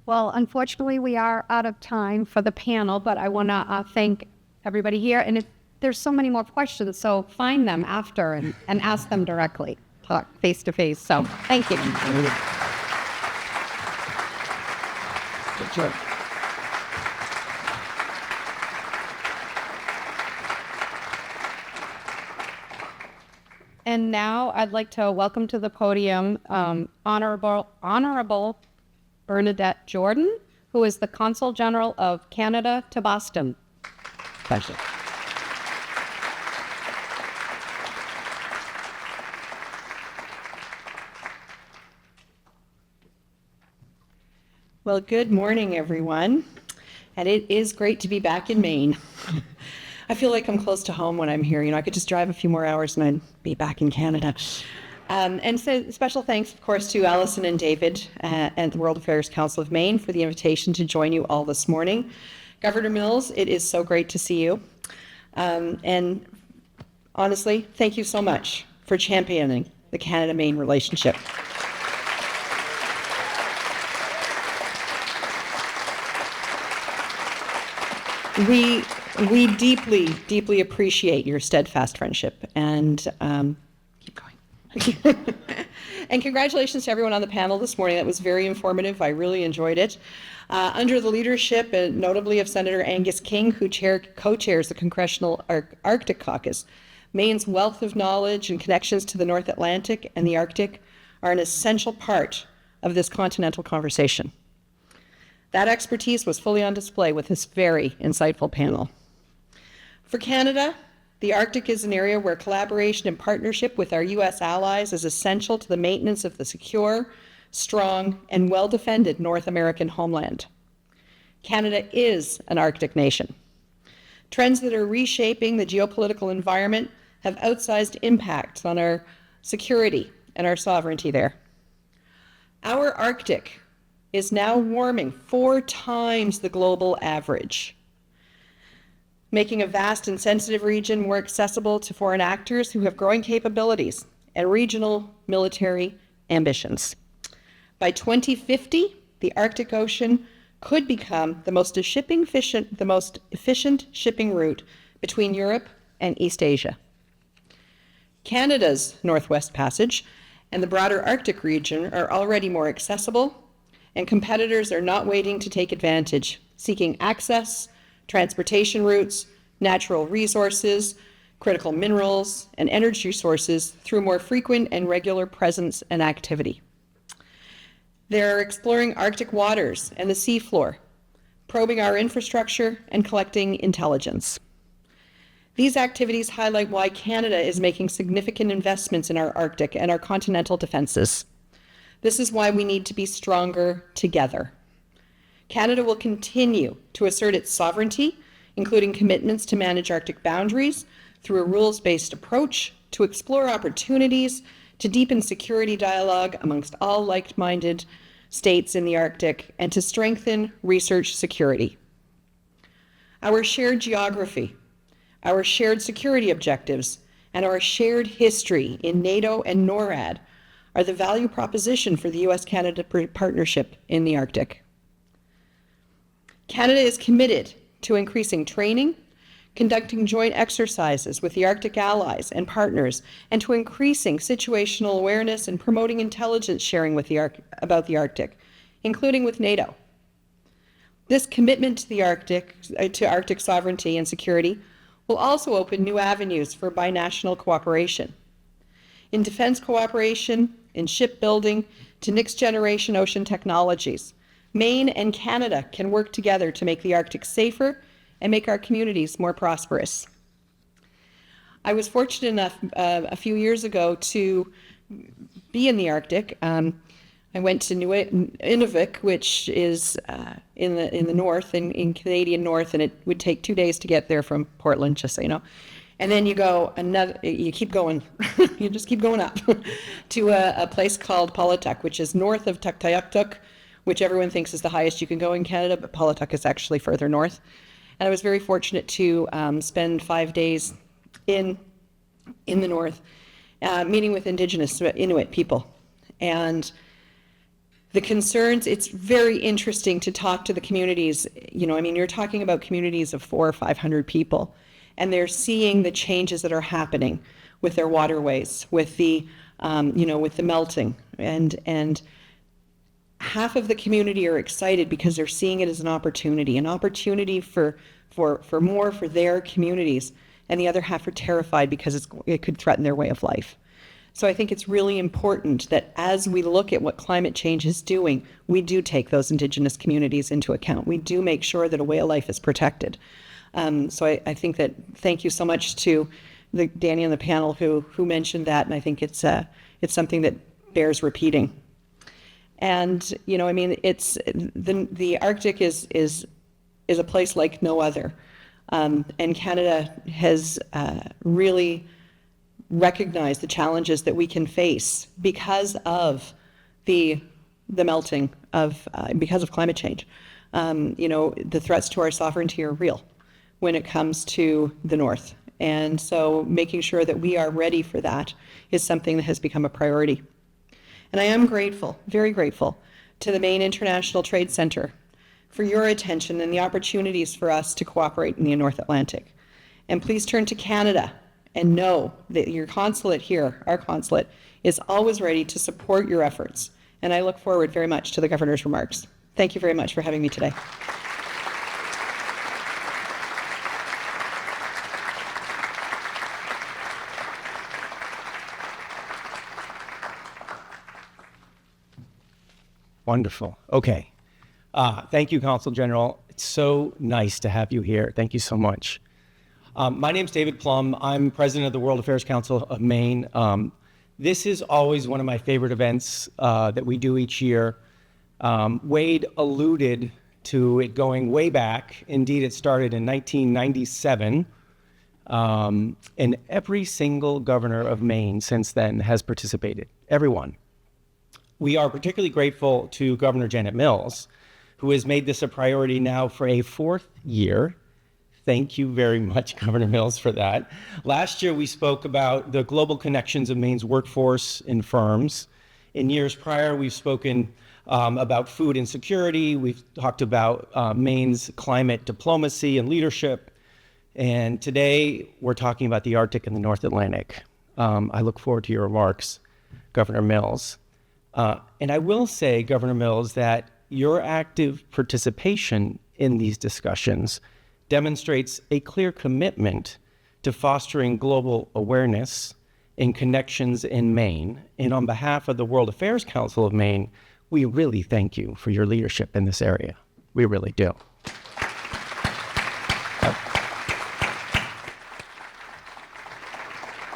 Well, unfortunately, we are out of time for the panel, but I want to thank everybody here. And there's so many more questions, so find them after and ask them directly. Talk face to face. So thank you. Sure. And now I'd like to welcome to the podium Honorable Bernadette Jordan, who is the Consul General of Canada to Boston. Thank you. Well, good morning, everyone. And it is great to be back in Maine. I feel like I'm close to home when I'm here. You know, I could just drive a few more hours and I'd be back in Canada. And so special thanks, of course, to Allison and David and the World Affairs Council of Maine for the invitation to join you all this morning. Governor Mills, it is so great to see you. And honestly, thank you so much for championing the Canada-Maine relationship. We deeply, deeply appreciate your steadfast friendship, and keep going. And congratulations to everyone on the panel this morning. That was very informative. I really enjoyed it. Under the leadership, notably of Senator Angus King, who co-chairs the Congressional Arctic Caucus, Maine's wealth of knowledge and connections to the North Atlantic and the Arctic are an essential part of this continental conversation. That expertise was fully on display with this very insightful panel. For Canada, the Arctic is an area where collaboration and partnership with our U.S. allies is essential to the maintenance of the secure, strong, and well-defended North American homeland. Canada is an Arctic nation. Trends that are reshaping the geopolitical environment have outsized impacts on our security and our sovereignty there. Our Arctic is now warming 4 times the global average, making a vast and sensitive region more accessible to foreign actors who have growing capabilities and regional military ambitions. By 2050, the Arctic Ocean could become the most efficient shipping route between Europe and East Asia. Canada's Northwest Passage and the broader Arctic region are already more accessible, and competitors are not waiting to take advantage, seeking access, transportation routes, natural resources, critical minerals, and energy sources through more frequent and regular presence and activity. They're exploring Arctic waters and the seafloor, probing our infrastructure and collecting intelligence. These activities highlight why Canada is making significant investments in our Arctic and our continental defenses. This is why we need to be stronger together. Canada will continue to assert its sovereignty, including commitments to manage Arctic boundaries through a rules-based approach, to explore opportunities, to deepen security dialogue amongst all like-minded states in the Arctic, and to strengthen research security. Our shared geography, our shared security objectives, and our shared history in NATO and NORAD are the value proposition for the U.S.-Canada partnership in the Arctic. Canada is committed to increasing training, conducting joint exercises with the Arctic allies and partners, and to increasing situational awareness and promoting intelligence sharing with about the Arctic, including with NATO. This commitment to the Arctic, to Arctic sovereignty and security, will also open new avenues for binational cooperation. In defense cooperation, in shipbuilding, to next-generation ocean technologies, Maine and Canada can work together to make the Arctic safer and make our communities more prosperous. I was fortunate enough a few years ago to be in the Arctic. I went to Nunavik, which is in the north, in Canadian North, and it would take 2 days to get there from Portland, just so you know. And then you keep going, you just keep going up to a place called Paulatuk, which is north of Tuktoyaktuk, which everyone thinks is the highest you can go in Canada, but Paulatuk is actually further north. And I was very fortunate to spend 5 days in the north, meeting with Indigenous Inuit people. And the concerns, it's very interesting to talk to the communities. You know, I mean, you're talking about communities of 400 or 500 people, and they're seeing the changes that are happening with their waterways, with the, with the melting. And half of the community are excited because they're seeing it as an opportunity for more for their communities, and the other half are terrified because it could threaten their way of life. So I think it's really important that as we look at what climate change is doing, we do take those Indigenous communities into account. We do make sure that a way of life is protected. So I think that, thank you so much to Danny on the panel who mentioned that, and I think it's something that bears repeating. And, you know, I mean, it's the Arctic is a place like no other. And Canada has really recognized the challenges that we can face because of the melting of, because of climate change. You know, the threats to our sovereignty are real when it comes to the North. And so making sure that we are ready for that is something that has become a priority. And I am grateful, very grateful, to the Maine International Trade Center for your attention and the opportunities for us to cooperate in the North Atlantic. And please turn to Canada and know that your consulate here, our consulate, is always ready to support your efforts. And I look forward very much to the Governor's remarks. Thank you very much for having me today. Wonderful. Okay. Thank you, Consul General. It's so nice to have you here. Thank you so much. My name's David Plum. I'm president of the World Affairs Council of Maine. This is always one of my favorite events that we do each year. Wade alluded to it going way back. Indeed, it started in 1997. And every single governor of Maine since then has participated. Everyone. We are particularly grateful to Governor Janet Mills, who has made this a priority now for a 4th year. Thank you very much, Governor Mills, for that. Last year, we spoke about the global connections of Maine's workforce and firms. In years prior, we've spoken about food insecurity. We've talked about Maine's climate diplomacy and leadership. And today, we're talking about the Arctic and the North Atlantic. I look forward to your remarks, Governor Mills. And I will say, Governor Mills, that your active participation in these discussions demonstrates a clear commitment to fostering global awareness and connections in Maine. And on behalf of the World Affairs Council of Maine, we really thank you for your leadership in this area. We really do.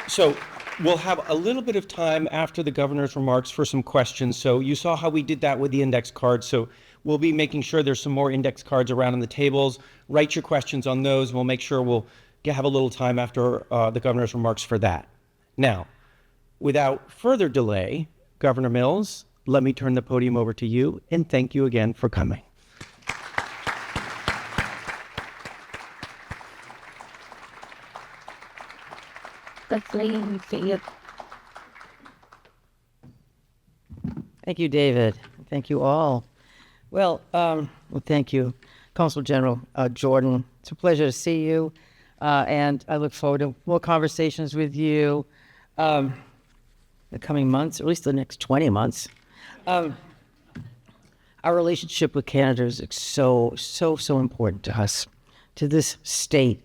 So we'll have a little bit of time after the governor's remarks for some questions. So you saw how we did that with the index cards. So we'll be making sure there's some more index cards around on the tables. Write your questions on those. We'll make sure we'll have a little time after the governor's remarks for that. Now, without further delay, Governor Mills, let me turn the podium over to you, and thank you again for coming. Thank you, David. Thank you all. Well, thank you, Consul General Jordan. It's a pleasure to see you, and I look forward to more conversations with you the coming months, or at least the next 20 months. Our relationship with Canada is so important to us, to this state.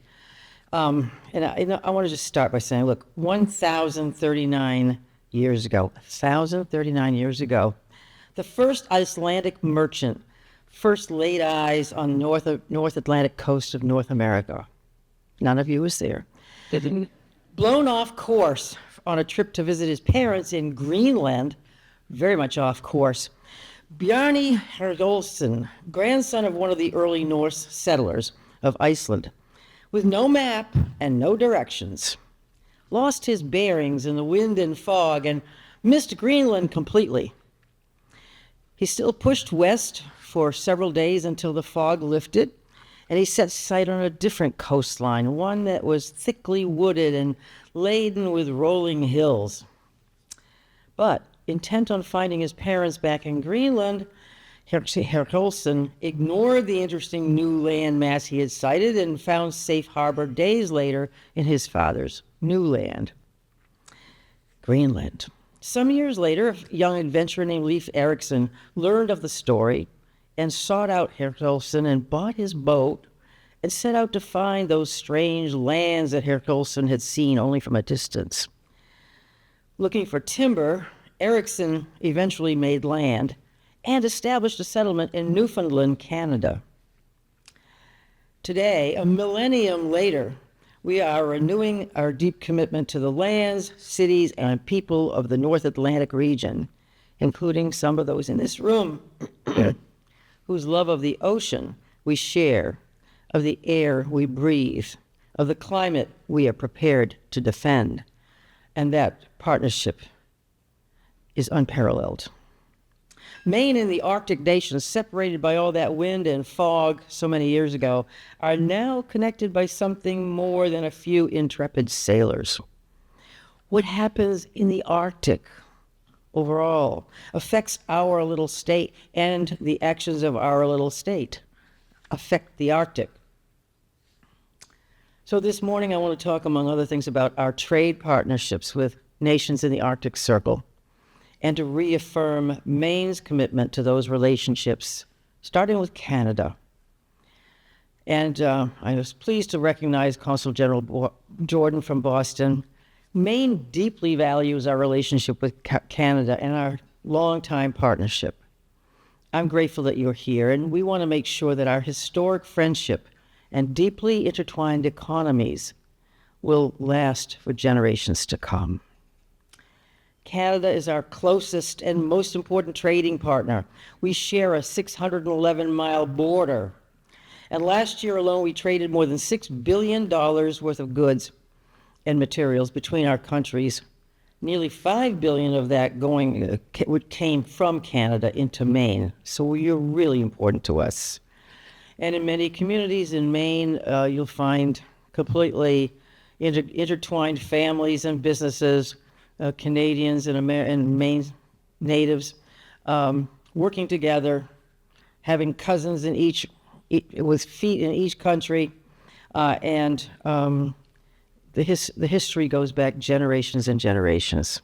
And I want to just start by saying, look, 1,039 years ago, the first Icelandic merchant first laid eyes on North Atlantic coast of North America. None of you was there. Blown off course on a trip to visit his parents in Greenland, very much off course, Bjarni Herjolfsson, grandson of one of the early Norse settlers of Iceland, with no map and no directions, lost his bearings in the wind and fog and missed Greenland completely. He still pushed west for several days until the fog lifted, and he set sight on a different coastline, one that was thickly wooded and laden with rolling hills. But intent on finding his parents back in Greenland, Herjolfsson ignored the interesting new landmass he had sighted and found safe harbor days later in his father's new land, Greenland. Some years later, a young adventurer named Leif Erikson learned of the story and sought out Herjolfsson and bought his boat and set out to find those strange lands that Herjolfsson had seen only from a distance. Looking for timber, Erikson eventually made land and established a settlement in Newfoundland, Canada. Today, a millennium later, we are renewing our deep commitment to the lands, cities, and people of the North Atlantic region including some of those in this room, whose love of the ocean we share, of the air we breathe, of the climate we are prepared to defend. And that partnership is unparalleled. Maine and the Arctic nations, separated by all that wind and fog so many years ago, are now connected by something more than a few intrepid sailors. What happens in the Arctic overall affects our little state, and the actions of our little state affect the Arctic. So this morning I want to talk, among other things, about our trade partnerships with nations in the Arctic Circle, and to reaffirm Maine's commitment to those relationships, starting with Canada. And I was pleased to recognize Consul General Jordan from Boston. Maine deeply values our relationship with Canada and our longtime partnership. I'm grateful that you're here, and we want to make sure that our historic friendship and deeply intertwined economies will last for generations to come. Canada is our closest and most important trading partner. We share a 611-mile border. And last year alone, we traded more than $6 billion worth of goods and materials between our countries. Nearly $5 billion of that came from Canada into Maine. So you're really important to us. And in many communities in Maine, you'll find completely intertwined families and businesses, Canadians and Maine natives, working together, having cousins in with feet in each country, and the history goes back generations and generations.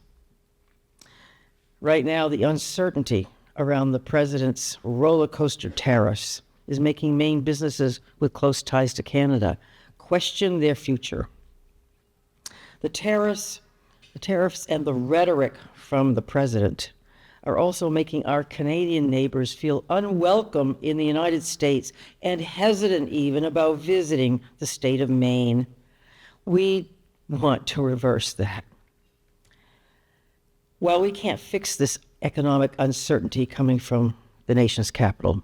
Right now, the uncertainty around the president's roller coaster tariffs is making Maine businesses with close ties to Canada question their future. The tariffs and the rhetoric from the president are also making our Canadian neighbors feel unwelcome in the United States and hesitant even about visiting the state of Maine. We want to reverse that. While we can't fix this economic uncertainty coming from the nation's capital,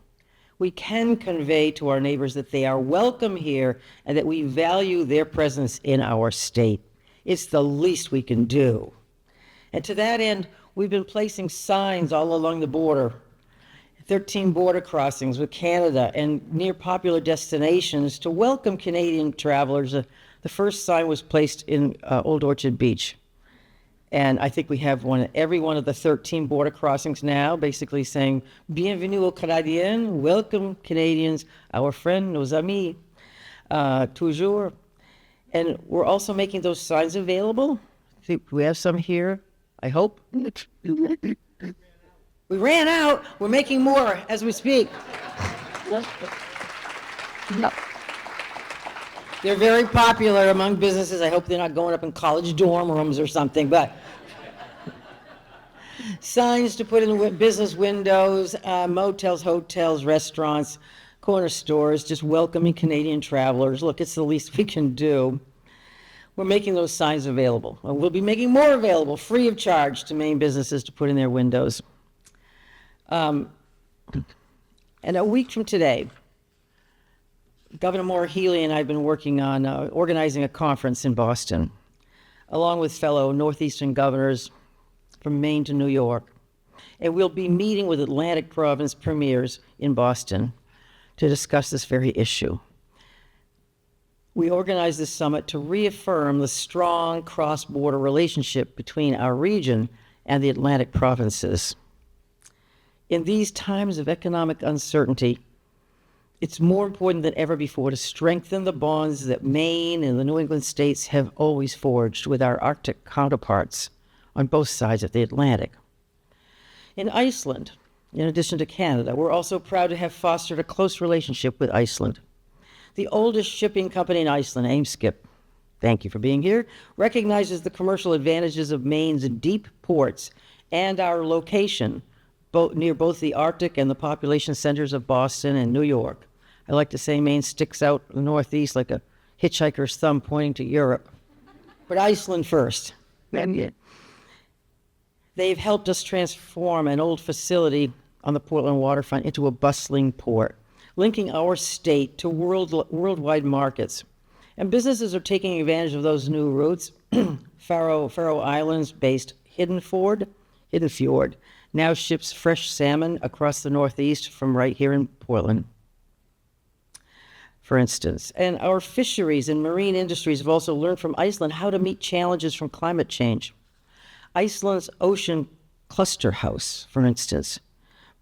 we can convey to our neighbors that they are welcome here and that we value their presence in our state. It's the least we can do. And to that end, we've been placing signs all along the border, 13 border crossings with Canada and near popular destinations to welcome Canadian travelers. The first sign was placed in Old Orchard Beach. And I think we have every one of the 13 border crossings now, basically saying, Bienvenue aux Canadiens, welcome Canadians, our friends, nos amis, toujours. And we're also making those signs available. I think we have some here, I hope. We ran out. We're making more as we speak. They're very popular among businesses. I hope they're not going up in college dorm rooms or something, but signs to put in business windows, motels, hotels, restaurants, corner stores, just welcoming Canadian travelers. Look, it's the least we can do. We're making those signs available. We'll be making more available, free of charge, to Maine businesses to put in their windows. And a week from today, Governor Maura Healey and I have been working on organizing a conference in Boston, along with fellow Northeastern governors from Maine to New York. And we'll be meeting with Atlantic Province premiers in Boston to discuss this very issue. We organized this summit to reaffirm the strong cross-border relationship between our region and the Atlantic provinces. In these times of economic uncertainty, it's more important than ever before to strengthen the bonds that Maine and the New England states have always forged with our Arctic counterparts on both sides of the Atlantic. In Iceland, in addition to Canada, we're also proud to have fostered a close relationship with Iceland. The oldest shipping company in Iceland, Eimskip, thank you for being here, recognizes the commercial advantages of Maine's deep ports and our location near both the Arctic and the population centers of Boston and New York. I like to say Maine sticks out in the Northeast like a hitchhiker's thumb pointing to Europe. But Iceland first. They They've helped us transform an old facility on the Portland waterfront into a bustling port, linking our state to worldwide markets. And businesses are taking advantage of those new routes. Faroe Islands-based Hidden Fjord now ships fresh salmon across the Northeast from right here in Portland, for instance. And our fisheries and marine industries have also learned from Iceland how to meet challenges from climate change. Iceland's Ocean Cluster House, for instance,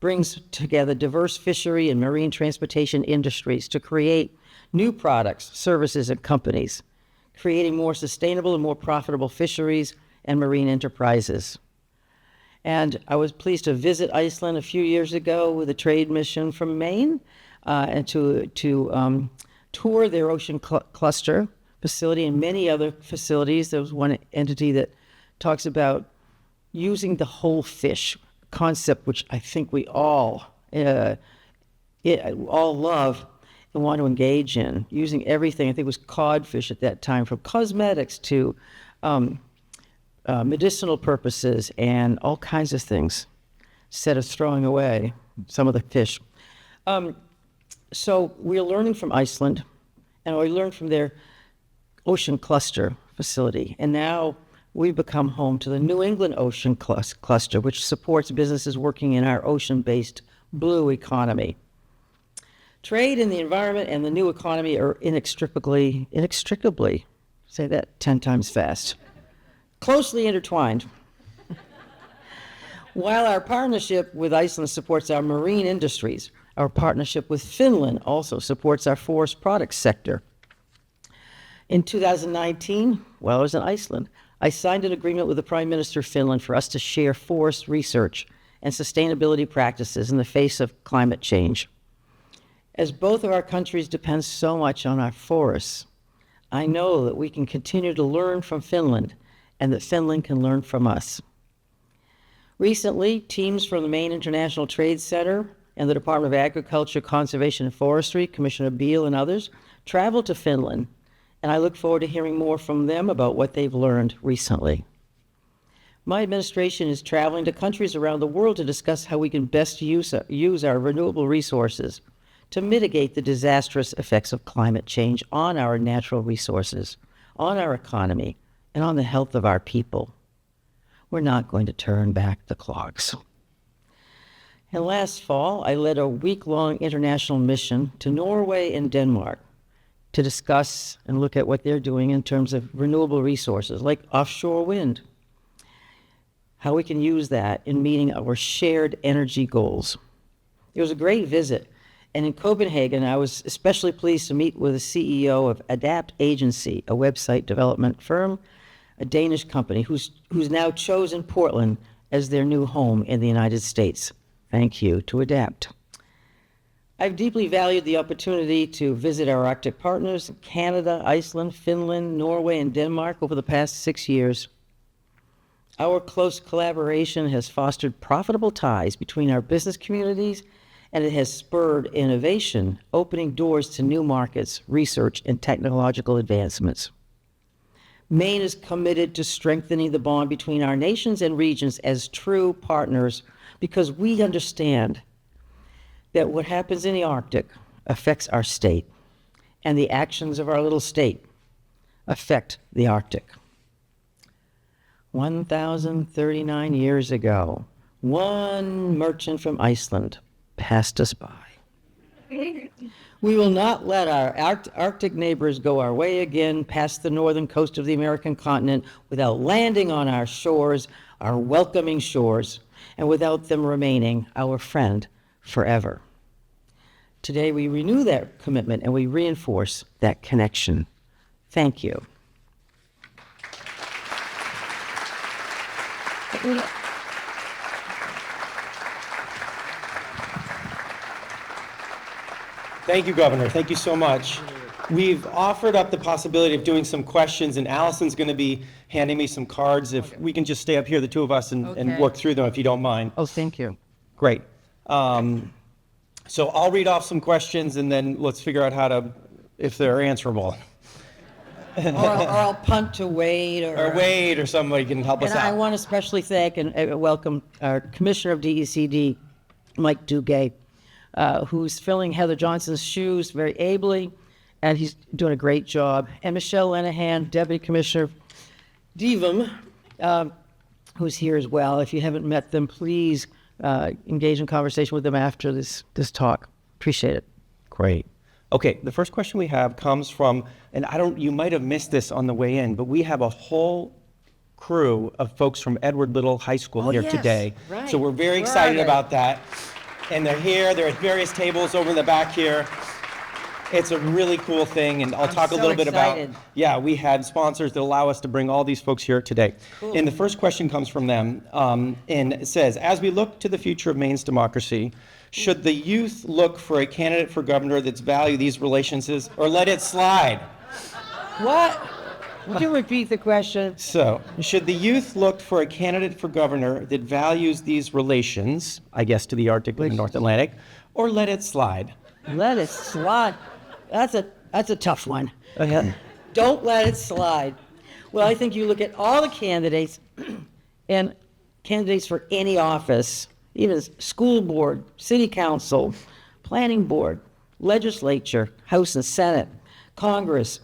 brings together diverse fishery and marine transportation industries to create new products, services, and companies, creating more sustainable and more profitable fisheries and marine enterprises. And I was pleased to visit Iceland a few years ago with a trade mission from Maine and to tour their ocean cluster facility and many other facilities. There was one entity that talks about using the whole fish concept, which I think we all love and want to engage in, using everything. I think it was codfish at that time, from cosmetics to medicinal purposes and all kinds of things, instead of throwing away some of the fish. So we're learning from Iceland, and we learned from their ocean cluster facility. And now we've become home to the New England Ocean Cluster, which supports businesses working in our ocean-based blue economy. Trade and the environment and the new economy are inextricably, say that 10 times fast, closely intertwined. While our partnership with Iceland supports our marine industries, our partnership with Finland also supports our forest products sector. In 2019, while I was in Iceland, I signed an agreement with the Prime Minister of Finland for us to share forest research and sustainability practices in the face of climate change. As both of our countries depend so much on our forests, I know that we can continue to learn from Finland and that Finland can learn from us. Recently, teams from the Maine International Trade Center and the Department of Agriculture, Conservation and Forestry, Commissioner Beal and others, traveled to Finland, and I look forward to hearing more from them about what they've learned recently. My administration is traveling to countries around the world to discuss how we can best use our renewable resources to mitigate the disastrous effects of climate change on our natural resources, on our economy, and on the health of our people. We're not going to turn back the clocks. And last fall, I led a week-long international mission to Norway and Denmark to discuss and look at what they're doing in terms of renewable resources, like offshore wind, how we can use that in meeting our shared energy goals. It was a great visit. And in Copenhagen, I was especially pleased to meet with the CEO of Adapt Agency, a website development firm, a Danish company who's now chosen Portland as their new home in the United States. Thank you to Adapt. I've deeply valued the opportunity to visit our Arctic partners in Canada, Iceland, Finland, Norway, and Denmark over the past 6 years. Our close collaboration has fostered profitable ties between our business communities, and it has spurred innovation, opening doors to new markets, research, and technological advancements. Maine is committed to strengthening the bond between our nations and regions as true partners, because we understand that what happens in the Arctic affects our state, and the actions of our little state affect the Arctic. 1,039 years ago, one merchant from Iceland passed us by. We will not let our Arctic neighbors go our way again past the northern coast of the American continent without landing on our shores, our welcoming shores, and without them remaining our friend forever. Today we renew that commitment and we reinforce that connection. Thank you. Thank you, Governor. Thank you so much. We've offered up the possibility of doing some questions, and Allison's going to be handing me some cards. If we can just stay up here, the two of us, and work through them, if you don't mind. Oh, thank you. Great. So I'll read off some questions, and then let's figure out how to, if they're answerable. or I'll punt to Wade Or Wade or somebody can help us And I out. want to especially thank and welcome our Commissioner of DECD, Mike Duguay, who's filling Heather Johnson's shoes very ably, and he's doing a great job. And Michelle Lenahan, Deputy Commissioner Devum, who's here as well. If you haven't met them, please engage in conversation with them after this talk. Appreciate it. Great. Okay, the first question we have comes from, and you might have missed this on the way in, but we have a whole crew of folks from Edward Little High School here yes, today. right. So we're very Where excited are they? about that. And they're here, they're at various tables over in the back here. It's a really cool thing, and I'll talk a so little bit excited. about, we had sponsors that allow us to bring all these folks here today. And the first question comes from them, and it says, as we look to the future of Maine's democracy, should the youth look for a candidate for governor that's value these relations or let it slide? What? Would you repeat the question? So, should the youth look for a candidate for governor that values these relations, I guess to the Arctic and the North Atlantic, or let it slide? Let it slide. That's a tough one. Yeah. Don't let it slide. Well, I think you look at all the candidates and candidates for any office, even school board, city council, planning board, legislature, House and Senate, Congress,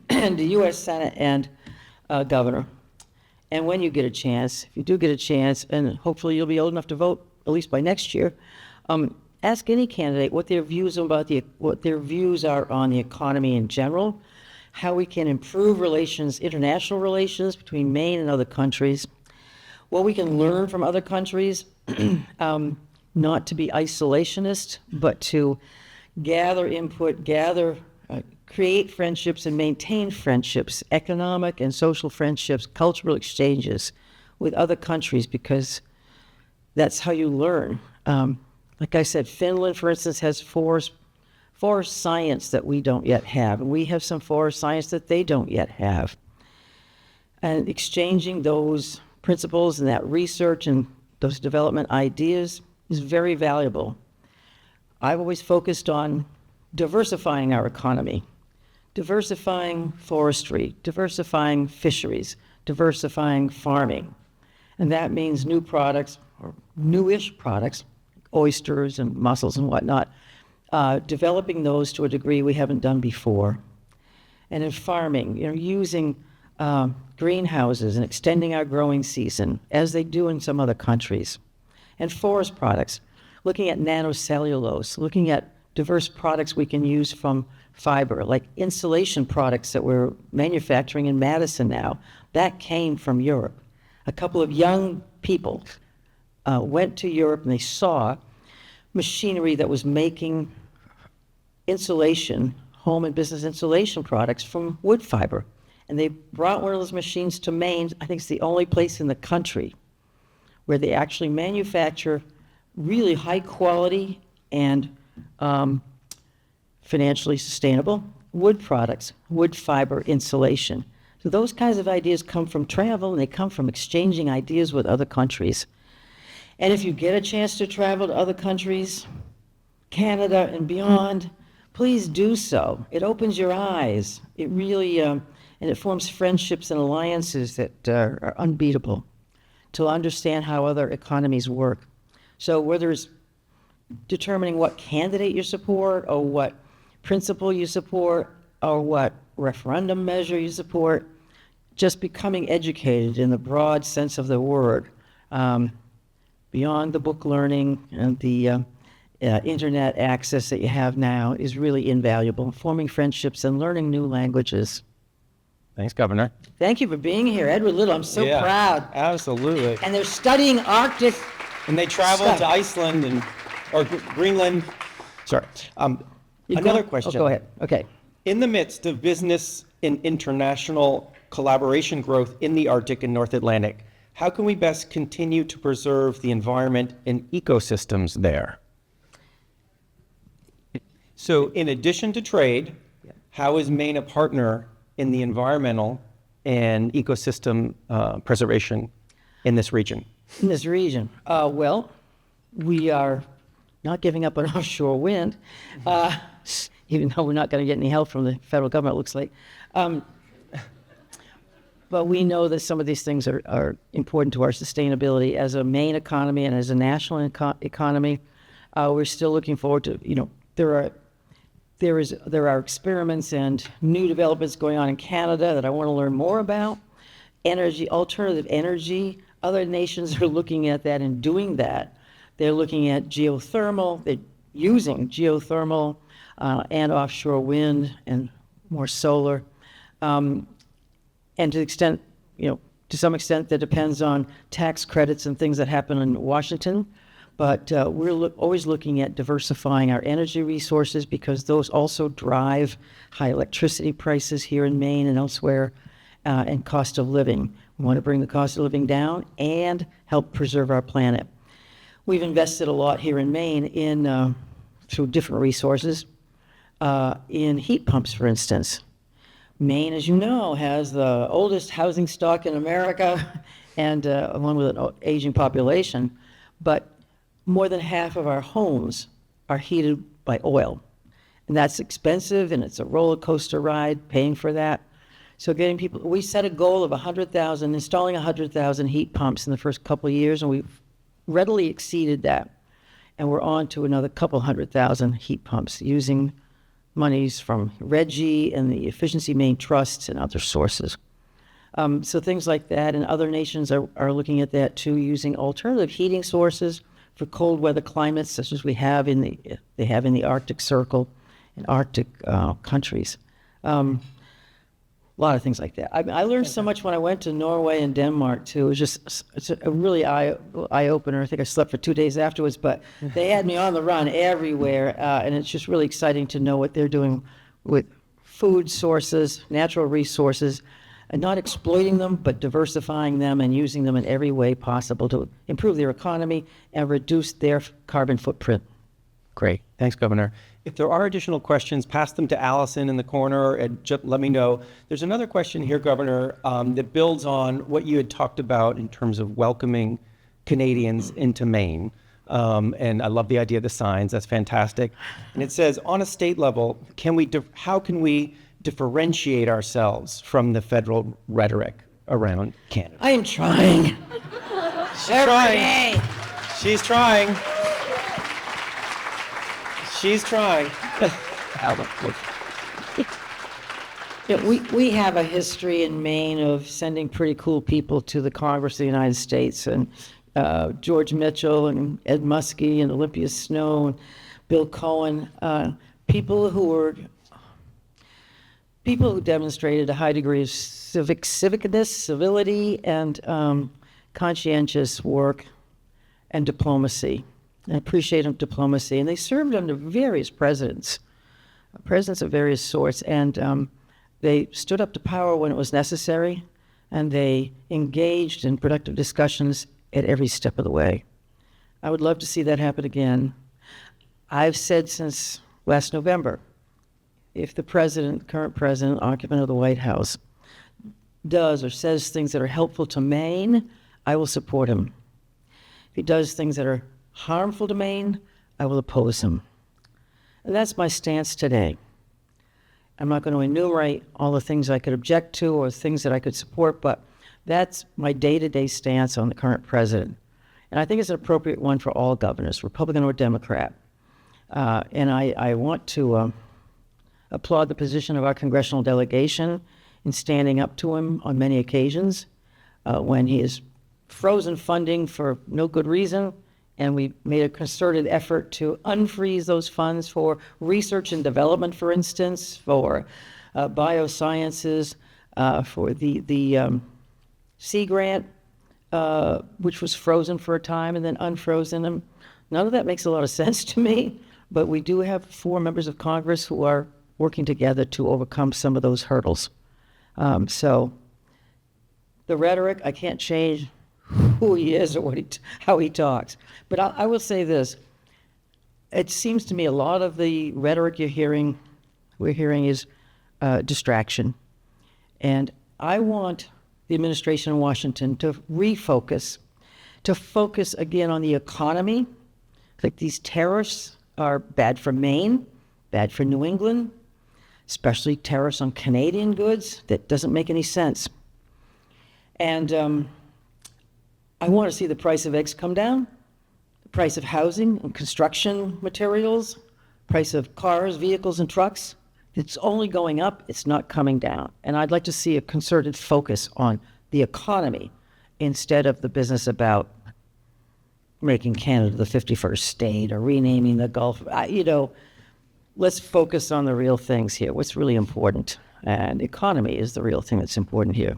and the U.S. Senate and governor. And when you get a chance, if you do get a chance, and hopefully you'll be old enough to vote at least by next year, ask any candidate what their views are on the economy in general, how we can improve relations, international relations between Maine and other countries, what we can learn from other countries, not to be isolationist, but to gather input, create friendships and maintain friendships, economic and social friendships, cultural exchanges with other countries, because that's how you learn. Like I said, Finland, for instance, has forest science that we don't yet have, and we have some forest science that they don't yet have. And exchanging those principles and that research and those development ideas is very valuable. I've always focused on diversifying our economy, diversifying forestry, diversifying fisheries, diversifying farming. And that means new products, or newish products, oysters and mussels and whatnot, developing those to a degree we haven't done before. And in farming, using greenhouses and extending our growing season, as they do in some other countries. And forest products, looking at nanocellulose, looking at diverse products we can use from fiber, like insulation products that we're manufacturing in Madison now. That came from Europe. A couple of young people went to Europe and they saw machinery that was making insulation, home and business insulation products from wood fiber. And they brought one of those machines to Maine. I think it's the only place in the country where they actually manufacture really high quality and financially sustainable wood products, wood fiber insulation. So those kinds of ideas come from travel, and they come from exchanging ideas with other countries. And if you get a chance to travel to other countries, Canada and beyond, please do so. It opens your eyes. It really, and it forms friendships and alliances that are unbeatable to understand how other economies work. So whether it's determining what candidate you support, or what principle you support, or what referendum measure you support, just becoming educated in the broad sense of the word, beyond the book learning and the internet access that you have now, is really invaluable. Forming friendships and learning new languages. Thanks, Governor. Thank you for being here, Edward Little. I'm so Yeah, proud. Absolutely. And they're studying Arctic. And they traveled Stuff. to Iceland or Greenland. Sorry. Another question. Oh, go ahead. Okay. In the midst of business and international collaboration growth in the Arctic and North Atlantic, how can we best continue to preserve the environment and ecosystems there? So in addition to trade, how is Maine a partner in the environmental and ecosystem preservation in this region? In this region, well, we are not giving up on offshore wind, even though we're not going to get any help from the federal government, it looks like. but we know that some of these things are important to our sustainability as a Maine economy and as a national economy. We're still looking forward to, there are experiments and new developments going on in Canada that I want to learn more about. Energy, alternative energy, other nations are looking at that and doing that. They're looking at geothermal, they're using geothermal and offshore wind and more solar. And to the extent, to some extent that depends on tax credits and things that happen in Washington. But we're always looking at diversifying our energy resources because those also drive high electricity prices here in Maine and elsewhere, and cost of living. We want to bring the cost of living down and help preserve our planet. We've invested a lot here in Maine in through different resources in heat pumps, for instance. Maine, as you know, has the oldest housing stock in America and one with an aging population, but more than half of our homes are heated by oil. And that's expensive, and it's a roller coaster ride paying for that. So getting people, we set a goal of 100,000, installing 100,000 heat pumps in the first couple of years, and we've readily exceeded that. And we're on to another couple 100,000 heat pumps using monies from RGGI and the Efficiency Maine Trusts and other sources. So things like that, and other nations are looking at that too, using alternative heating sources for cold weather climates, such as they have in the Arctic Circle and Arctic countries. A lot of things like that. I learned so much when I went to Norway and Denmark too. It's a really eye opener. I think I slept for 2 days afterwards, but they had me on the run everywhere, and it's just really exciting to know what they're doing with food sources, natural resources, and not exploiting them, but diversifying them and using them in every way possible to improve their economy and reduce their carbon footprint. Great. Thanks, Governor. If there are additional questions, pass them to Allison in the corner and just let me know. There's another question here, Governor, that builds on what you had talked about in terms of welcoming Canadians into Maine. And I love the idea of the signs. That's fantastic. And it says, on a state level, how can we differentiate ourselves from the federal rhetoric around Canada? I am trying. She's trying. She's trying. We have a history in Maine of sending pretty cool people to the Congress of the United States, and George Mitchell and Ed Muskie and Olympia Snowe and Bill Cohen, people who demonstrated a high degree of civicness, civility, and conscientious work and diplomacy. I appreciate diplomacy, and they served under various presidents of various sorts, and they stood up to power when it was necessary, and they engaged in productive discussions at every step of the way. I would love to see that happen again. I've said since last November, if the current president, occupant of the White House, does or says things that are helpful to Maine, I will support him. If he does things that are harmful to Maine, I will oppose him. And that's my stance today. I'm not going to enumerate all the things I could object to or things that I could support, but that's my day-to-day stance on the current president. And I think it's an appropriate one for all governors, Republican or Democrat. And I want to applaud the position of our congressional delegation in standing up to him on many occasions when he has frozen funding for no good reason. And we made a concerted effort to unfreeze those funds for research and development, for instance, for biosciences, for the Sea Grant, which was frozen for a time and then unfrozen. And none of that makes a lot of sense to me, but we do have 4 members of Congress who are working together to overcome some of those hurdles. So the rhetoric, I can't change who he is or how he talks. But I will say this. It seems to me a lot of the rhetoric we're hearing is distraction. And I want the administration in Washington to refocus, to focus again on the economy. Like these tariffs are bad for Maine, bad for New England, especially tariffs on Canadian goods. That doesn't make any sense. And I want to see the price of eggs come down, the price of housing and construction materials, price of cars, vehicles, and trucks. It's only going up, it's not coming down. And I'd like to see a concerted focus on the economy instead of the business about making Canada the 51st state or renaming the Gulf. Let's focus on the real things here, what's really important. And economy is the real thing that's important here.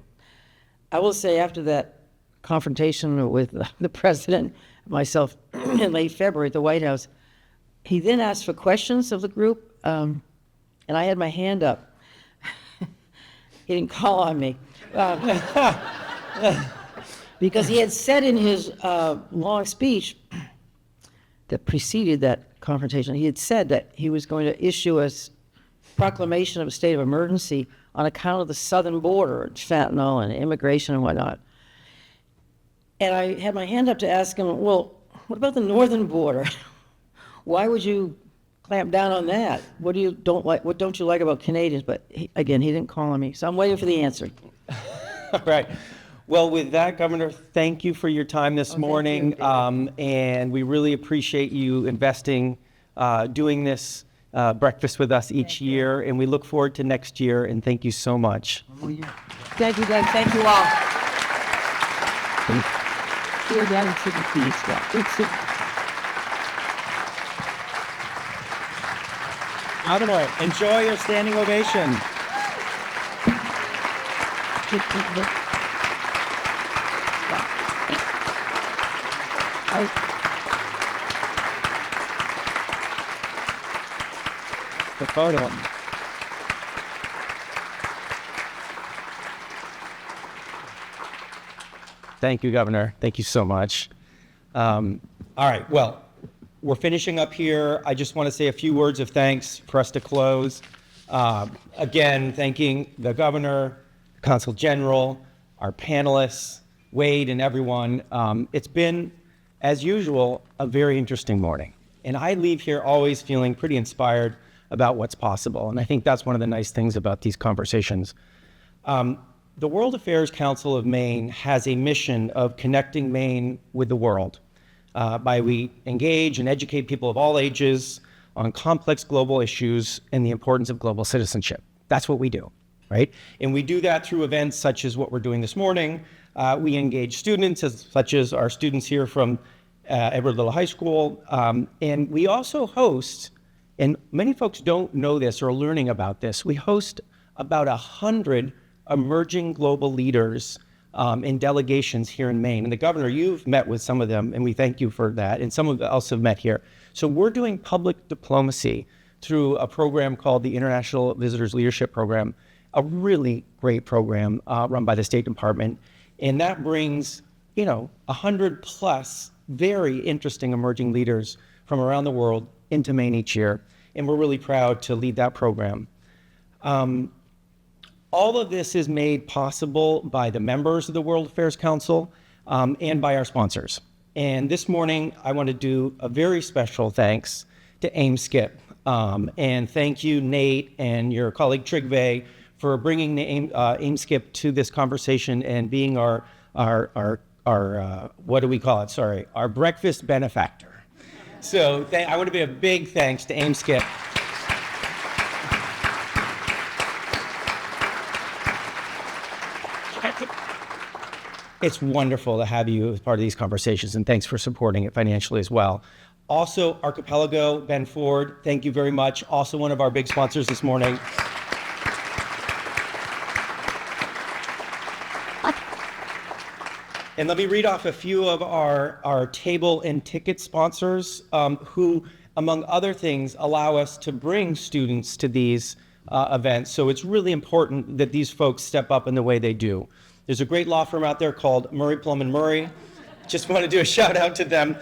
I will say after that confrontation with the president, myself, in late February at the White House, he then asked for questions of the group, and I had my hand up. He didn't call on me. Because he had said in his long speech that preceded that confrontation, he had said that he was going to issue a proclamation of a state of emergency on account of the southern border, fentanyl and immigration and whatnot. And I had my hand up to ask him, well, what about the northern border? Why would you clamp down on that? What don't you like about Canadians? But he didn't call on me, so I'm waiting for the answer. All right. Well, with that, Governor, thank you for your time this morning. And we really appreciate you investing, doing this breakfast with us each year. And we look forward to next year. And thank you so much. Thank you, Doug. Thank you all. Governor, enjoy your standing ovation. The photo. Thank you, Governor. Thank you so much. All right, well, we're finishing up here. I just want to say a few words of thanks for us to close. Again, thanking the Governor, the Consul General, our panelists, Wade, and everyone. It's been, as usual, a very interesting morning. And I leave here always feeling pretty inspired about what's possible. And I think that's one of the nice things about these conversations. The World Affairs Council of Maine has a mission of connecting Maine with the world. We engage and educate people of all ages on complex global issues and the importance of global citizenship. That's what we do, right? And we do that through events such as what we're doing this morning. We engage students, such as our students here from Edward Little High School. And we also host, and many folks don't know this or are learning about this, we host about 100 emerging global leaders and delegations here in Maine. And the Governor, you've met with some of them, and we thank you for that. And some of us have met here. So we're doing public diplomacy through a program called the International Visitors Leadership Program, a really great program run by the State Department. And that brings, 100 plus very interesting emerging leaders from around the world into Maine each year. And we're really proud to lead that program. All of this is made possible by the members of the World Affairs Council and by our sponsors. And this morning, I want to do a very special thanks to AIM-SCIP. And thank you, Nate, and your colleague Trygve, for bringing the AIM-SCIP to this conversation and being our what do we call it? Sorry, our breakfast benefactor. So I want to be a big thanks to AIM-SCIP. It's wonderful to have you as part of these conversations, and thanks for supporting it financially as well. Also, Archipelago, Ben Ford, thank you very much. Also one of our big sponsors this morning. And let me read off a few of our table and ticket sponsors who, among other things, allow us to bring students to these events. So it's really important that these folks step up in the way they do. There's a great law firm out there called Murray, Plum & Murray. Just want to do a shout out to them.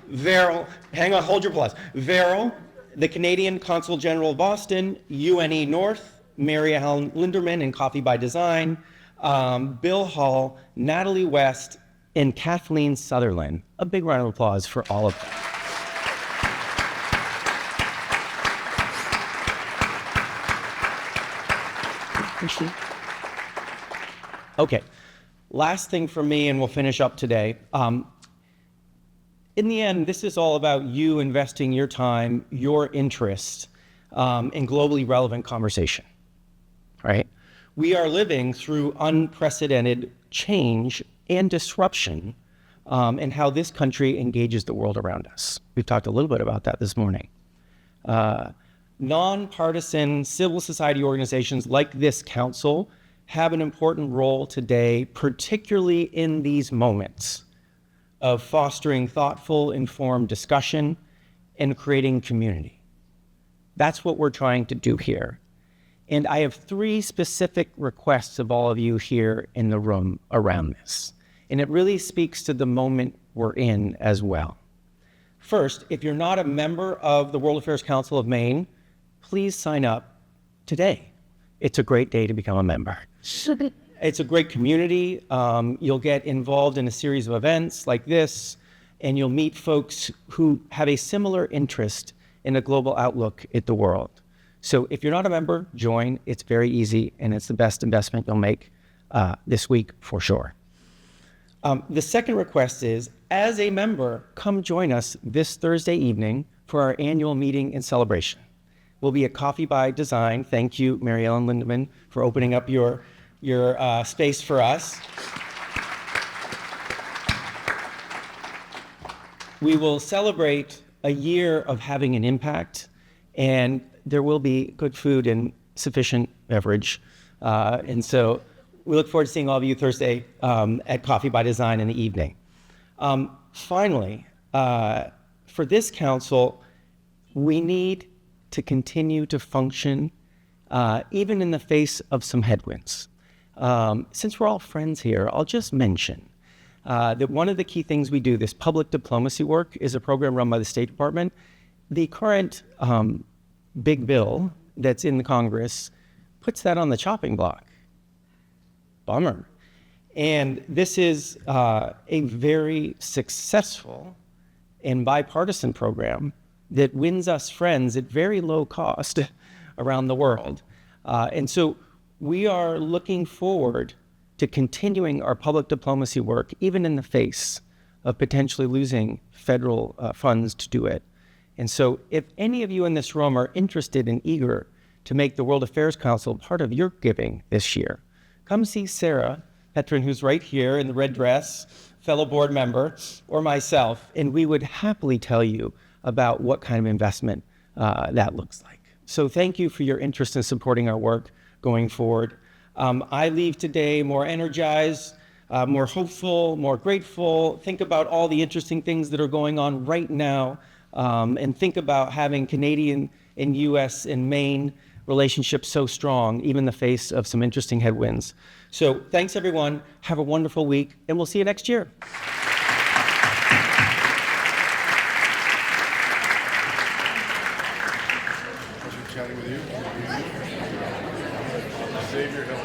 Verrill, hang on, hold your applause. Verrill, the Canadian Consul General of Boston, UNE North, Mary Ellen Linderman and Coffee by Design, Bill Hall, Natalie West, and Kathleen Sutherland. A big round of applause for all of them. Okay, Last thing from me, and we'll finish up today. In the end, this is all about you investing your time, your interest in globally relevant conversation, right? We are living through unprecedented change and disruption in how this country engages the world around us. We've talked a little bit about that this morning. Nonpartisan civil society organizations like this council have an important role today, particularly in these moments of fostering thoughtful, informed discussion and creating community. That's what we're trying to do here. And I have 3 specific requests of all of you here in the room around this. And it really speaks to the moment we're in as well. First, if you're not a member of the World Affairs Council of Maine, please sign up today. It's a great day to become a member. It's a great community. You'll get involved in a series of events like this, and you'll meet folks who have a similar interest in a global outlook at the world. So if you're not a member, join. It's very easy, and it's the best investment you'll make this week for sure. The second request is, as a member, come join us this Thursday evening for our annual meeting and celebration. We'll be at Coffee by Design. Thank you, Mary Ellen Lindeman, for opening up your space for us. We will celebrate a year of having an impact, and there will be good food and sufficient beverage. And so we look forward to seeing all of you Thursday at Coffee by Design in the evening. Finally, for this council, we need to continue to function even in the face of some headwinds. Since we're all friends here, I'll just mention that one of the key things we do, this public diplomacy work, is a program run by the State Department. The current big bill that's in the Congress puts that on the chopping block. Bummer. And this is a very successful and bipartisan program that wins us friends at very low cost around the world. And so we are looking forward to continuing our public diplomacy work, even in the face of potentially losing federal funds to do it. And so if any of you in this room are interested and eager to make the World Affairs Council part of your giving this year, come see Sarah Petrin, who's right here in the red dress, fellow board member, or myself, and we would happily tell you about what kind of investment that looks like. So thank you for your interest in supporting our work going forward. I leave today more energized, more hopeful, more grateful. Think about all the interesting things that are going on right now, and think about having Canadian and U.S. and Maine relationships so strong, even in the face of some interesting headwinds. So thanks, everyone. Have a wonderful week, and we'll see you next year. Chatting with you. Save your health.